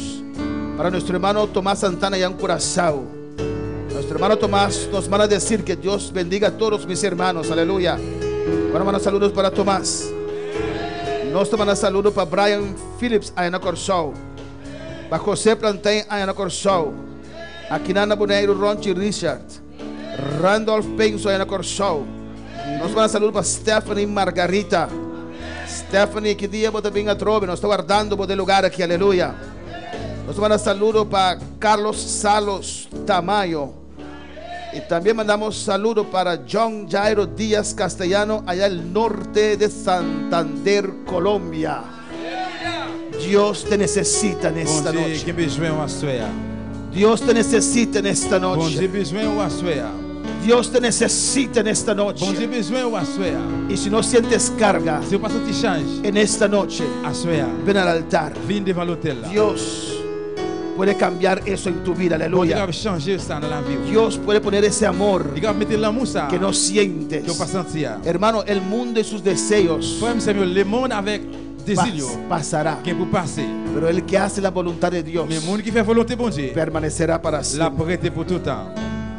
para nuestro hermano Tomás Santana allá en Curazao. Nuestro hermano Tomás nos van a decir que Dios bendiga a todos mis hermanos. Aleluya. Bueno, hermanos, saludos para Tomás. Nos mandan saludos para Brian Phillips allá en Corsau. Para José Plantain allá en Corsau. Aquinana Boneiro, Ronchi Richard. Randolph Penso allá en Corsau. Nos mandan saludos para Stephanie Margarita. Stephanie, que dia você vem a trove, nós estamos guardando o lugar aqui, aleluia. Nós mandamos saludo para Carlos Salos Tamayo. E também mandamos saludo para John Jairo Díaz Castellano, allá al norte de Santander, Colombia. Dios te necesita en esta Bon Dieu noche. qui besoin à soir. Dios te necesita en esta Bon Dieu noche. besoin à soir. Dios te necesita en esta Bon noche. Dieu besoin ou assoya. Y si no sientes carga Si vous pas senti change, en esta noche, assoya. ven al altar. Viens devant l'autel là. Dios puede cambiar eso en tu vida. Bon Dieu Aleluya. va changer ça dans la vie. Dios puede poner ese amor Il va mettre l'amour ça. que no Que sientes. vous pas senti. Hermano, el mundo y sus deseos Frère, Samuel, le monde avec désir pasará. qui pour passer. Pero el que hace la voluntad de Dios Mais le monde qui fait volonté bon Dieu, permanecerá para la siempre. prêter pour tout temps.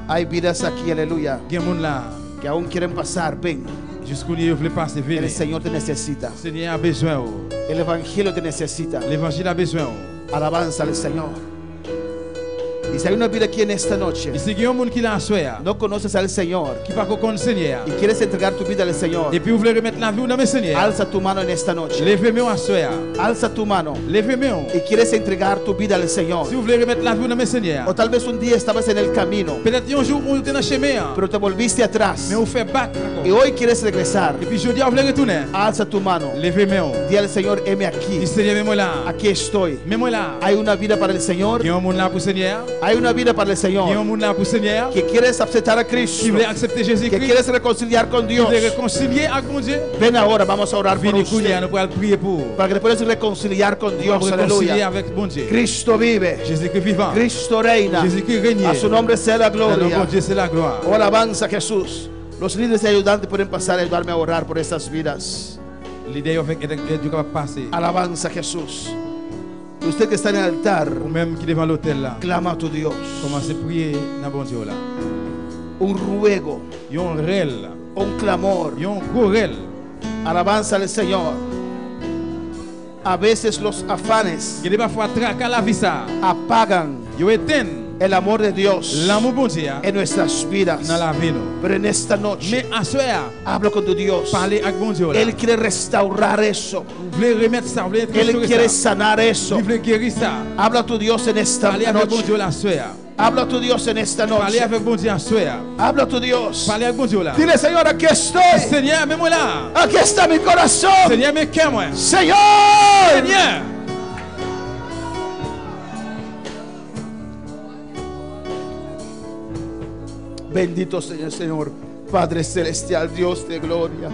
Hay vidas aquí, aleluya, Il y a monde là, que aún quieren pasar. Ven, jusqu'où il veut passer, el venez. Señor te necesita. Le Seigneur a besoin. El Evangelio te necesita. L'évangile a besoin. Alabanza al Señor. Y si hay una vida aquí en esta noche, Et si il y a un monde qui l'a assoya, no conoces al Señor qui pas connaît le Seigneur, y quieres entregar tu vida al Señor, et puis vous voulez remettre la vie dans le Seigneur, alza tu mano en esta noche. levez-moi assoya. Alza tu mano Levez-moi. y quieres entregar tu vida al Señor. Si vous voulez remettre la vie dans le Seigneur, O tal vez un día estabas en el camino, peut-être un jour vous êtes dans le chemin, pero te volviste atrás mais vous faites battre. y hoy quieres regresar. Et puis je dis, vous voulez retourner, Alza tu mano. levez-moi. Di al Señor, heme aquí. Dis Seigneur, mets-moi là. Aquí estoy. Mets-moi là. Hay una vida para el Señor. Il y a un monde là pour le Seigneur. Hay una vida para el Il y a un Señor. monde là pour le Seigneur. Que quieres aceptar a Cristo. Qui voulait accepter Que Jésus-Christ. quieres reconciliar con Qui Dios. voulait réconcilier avec mon Dieu. Ven ahora, vamos a orar por Venez, Kounia, usted. nous pourrons prier pour. Para que te puedas reconciliar con Dios. Pour réconcilier Aleluya. avec mon Dieu. Cristo vive. Jésus-Christ vivant. Cristo reina. Jésus-Christ règne. A su nombre sea la Dans le nom de gloria. Dieu, c'est la gloire. Oh, alabanza a Jesús. Los líderes y ayudantes pueden pasar a ayudarme a orar por estas vidas. L'idée avec Dieu capable de passer. Alabanza a Jesús. Usted que está en el altar, Ou même qui est devant l'autel là. clama a tu Dios. Commencez à prier dans bon Dieu là. Un ruego, Il y a un réel là. un clamor. Il y a un gros réel. Alabanza al Señor. A veces los afanes Il y a parfois traquer la vie ça. apagan Il y a éteint el amor de Dios l'amour bon Dieu en nuestras vidas. dans la vie nous. Pero en esta noche, Mais à soir, habla con tu Dios. parler avec bon Dieu là. Él quiere restaurar eso. Vous voulez remettre ça, vous voulez Él restaurer quiere ça. sanar eso. Vous voulez guérir ça. Habla a tu Dios en esta Parlez avec bon noche. Dieu la soir. Habla a tu Dios en esta Parlez noche. avec bon Dieu la soir. Habla a tu Dios. Parlez avec bon Dieu là. Dile, Señor, aquí estoy. Seigneur, mets-moi là. Aquí está mi corazón. Seigneur, mets cœur moi. Señor. Seigneur. Bendito sea el Señor, Padre Celestial, Dios de gloria.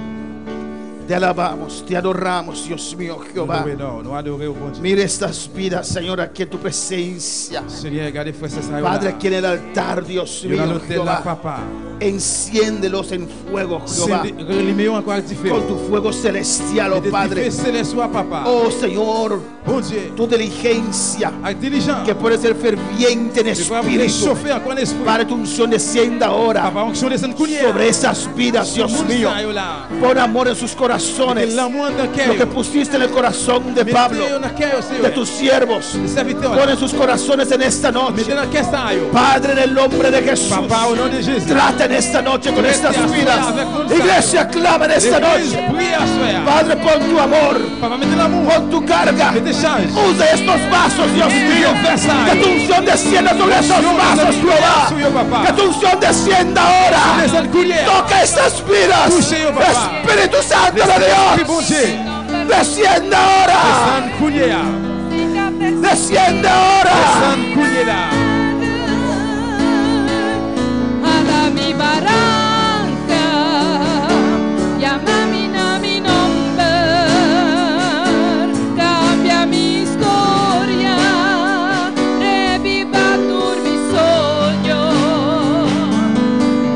Te alabamos, te adoramos, Dios mío, Jehová. Nous adorons bon Dieu. Mire estas vidas, Señor, aquí en tu presencia. Seigneur, regardez frère c'est ça. Padre, aquí en el altar, Dios Yo dans mío, l'hôtel là, Jehová. papa. Enciéndelos en fuego, Jehová. Relimez encore un petit feu. Con tu fuego celestial, oh Mettez du Padre. feu céleste, papa. Oh Señor, Bon Dieu. tu diligencia, Intelligent. que puede ser ferviente en Je crois que vous espíritu. chauffer encore en esprit. Padre, tu unción descienda ahora Papa, onction descend Kounia. sobre esas vidas, Dios mío. là. Pon amor en sus corazones. Mettez l'amour dans le Lo que cœur. pusiste en el corazón de Pablo, Mettez dans le cœur aussi. de tus siervos. Les serviteurs. Pon en sus corazones en esta Mettez noche. dans le cœur ça. yo. Padre, en el nombre de Jesús, Papa, au nom de Jésus. trata en esta noche con estas vidas. Iglesia, clama en esta L'église, noche. prie à soir. Padre, pon tu amor, Papa, mettez l'amour. pon tu carga. Mettez change. Usa estos vasos, Dios mío. Que tu unción descienda sobre esos vasos, Jehová. Que tu unción descienda ahora. Descend Kounia. Toca estas vidas. Touchez-yo, papa. Espíritu Santo de Esprit bon Dios. Dieu. Descienda ahora. Descend Kounia. Desciende ahora. Descend Kounia là. Alla mi barranca, llámame a mi nombre, cambia mi historia, reviva tu mi sueño,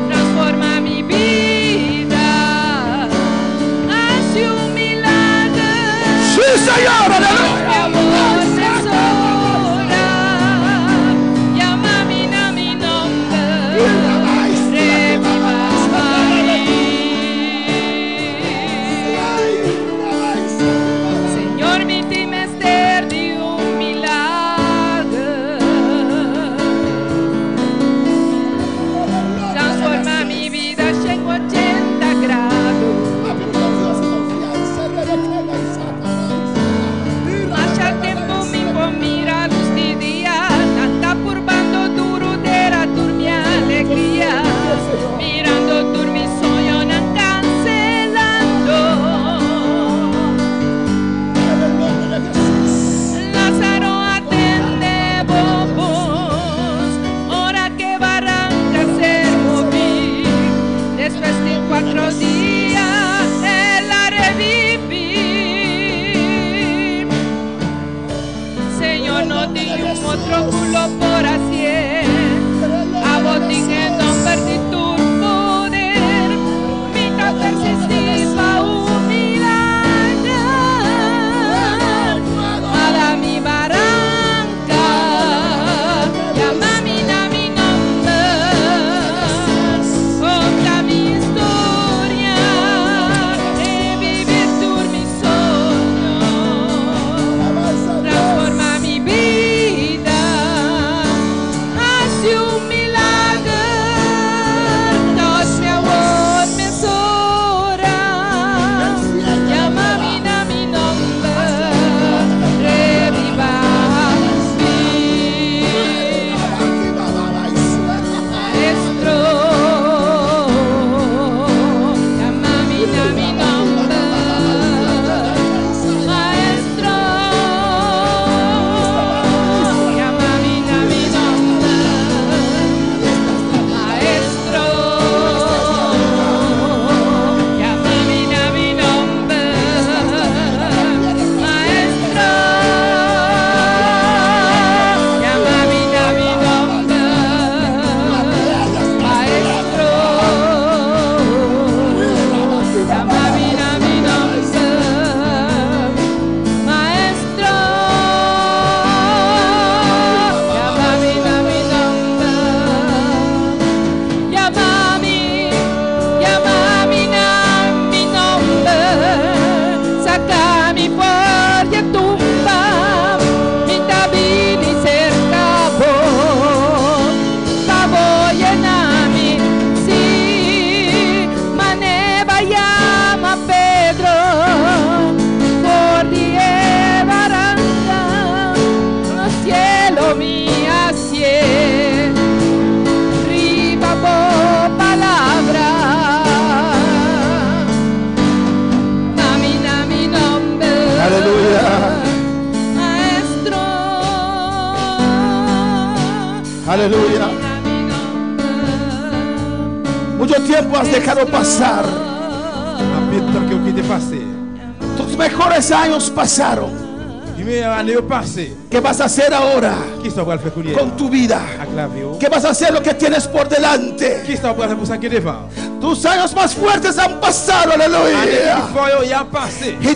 transforma mi vida, hace un milagro. Sí, Señor. Aleluya. Mi amor te sobra, llámame a mi nombre, revivas mí. Señor, mi trimester de un milagro, transforma mi vida en 80 grados. otro culo por hacer. A vos dije no perdí tu poder, mi causa existiva humillar. Para mi barranca, llama mi nombre, conta mi historia, revivir tu mi sueño, transforma mi vida, hace un milagro, Dios mi amor me sobra, llama mi nombre, reviva mi maestro, llama mi nombre, maestro, llama mi nombre, maestro, llama mi nombre, maestro, llama mi nombre, maestro, llama mi nombre, maestro, llama mi nombre, mi nombre, saca mi fuerte tumba, mi tabini cerca vos, pavo llenami, sí, maneva llama Pedro, por die barranca, no cielo mi asier, riba por palabra, nami nombre, Aleluya. maestro, Aleluya. nami nombre, Mucho tiempo has dejado pasar. Rapide que eu quitté passé. Tus mejores años pasaron. E meia année passé. ¿Qué vas a hacer ahora Qui ça va le faire courir? con tu vida? Avec la vie. ¿Qué vas a hacer lo que tienes por delante? Qui ça va faire pour ça qui est devant? Tus años más fuertes han pasado, Année aleluya. qui faut y a passé. Y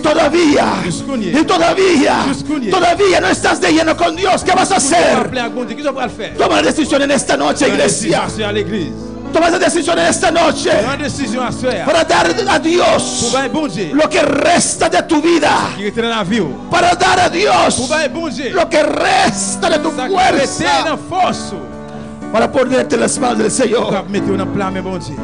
todavía no estás de lleno con Dios. ¿Qué vas a hacer? Appeler à Dieu. Qui ça va le faire? Toma la decisión en esta noche, iglesia. C'est à l'église. Toma la decisión en esta noche Prends une décision à faire. para dar a Dios Pour un bon Dieu. lo que resta de tu vida. Qui est dans la vie. Para dar a Dios Pour un bon Dieu. lo que resta de tu Ça qui est fuerza. dans force. Para ponerte en las manos del Pour Señor. mettre dans plan mais bon Dieu.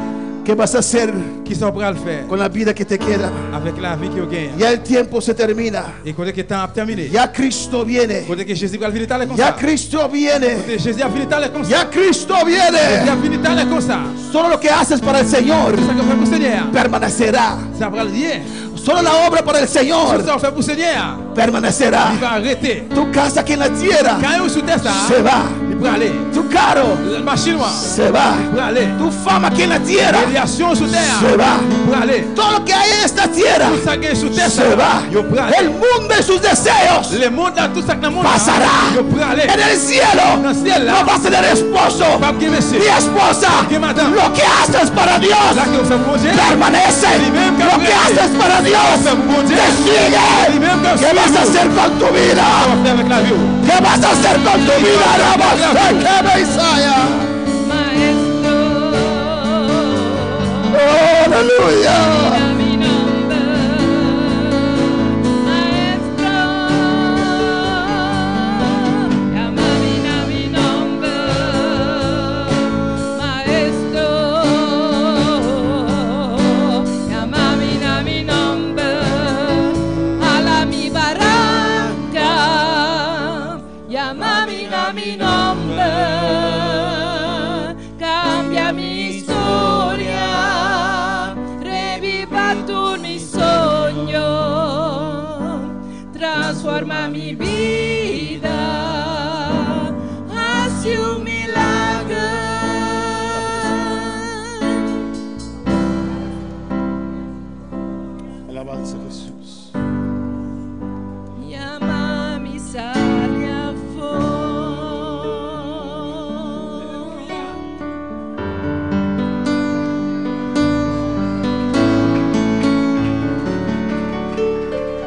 ¿Qué vas a hacer Qui ça va le faire? con la vida que te queda? Avec la vie que vous gagnez. Ya el tiempo se termina. Et quand le temps a terminé. Ya Cristo viene. Quand que Jésus va venir comme Ya ça. Cristo viene. Quand Jésus a fini comme ça. Ya Cristo Jésus viene. a fini comme ça. Solo lo que haces para el Señor C'est ça que fait pour Seigneur. permanecerá. Ça va le dire. Solo la obra para el Señor Ça fait pour Seigneur. permanecerá. Il va arrêter. Tu casa aquí en la tierra Quand il est sous terre ça. se va. Il peut aller. Tu carro La machine noire. se va. Il peut aller. Tu fama aquí en la tierra Radiation sous terre. se va. Il peut aller. Todo lo que hay en esta tierra Tout ça qui est sous terre se va. Il peut aller. El mundo y sus deseos Le monde là, tout ça que dans le monde. pasará. Il peut aller. En el cielo Dans le ciel là. no vas a tener esposo Pas que monsieur. ni esposa. Que madame. Lo que haces para Dios Là que vous faites pour Dieu. permanece. Lo que haces para Dios Fait pour Dieu. te sigue. ¿Qué vas a hacer con tu vida? Ça va faire avec la vie. ¿Qué vas a hacer con tu vida? Vamos, ¡qué Isaías! maestro, ¡Oh, aleluya! mi nombre, maestro, llama mi nombre, maestro, llama mi nombre, a la mi barranca, llama mi nombre, cambia mi historia, reviva tu mi sueño, transforma mi vida.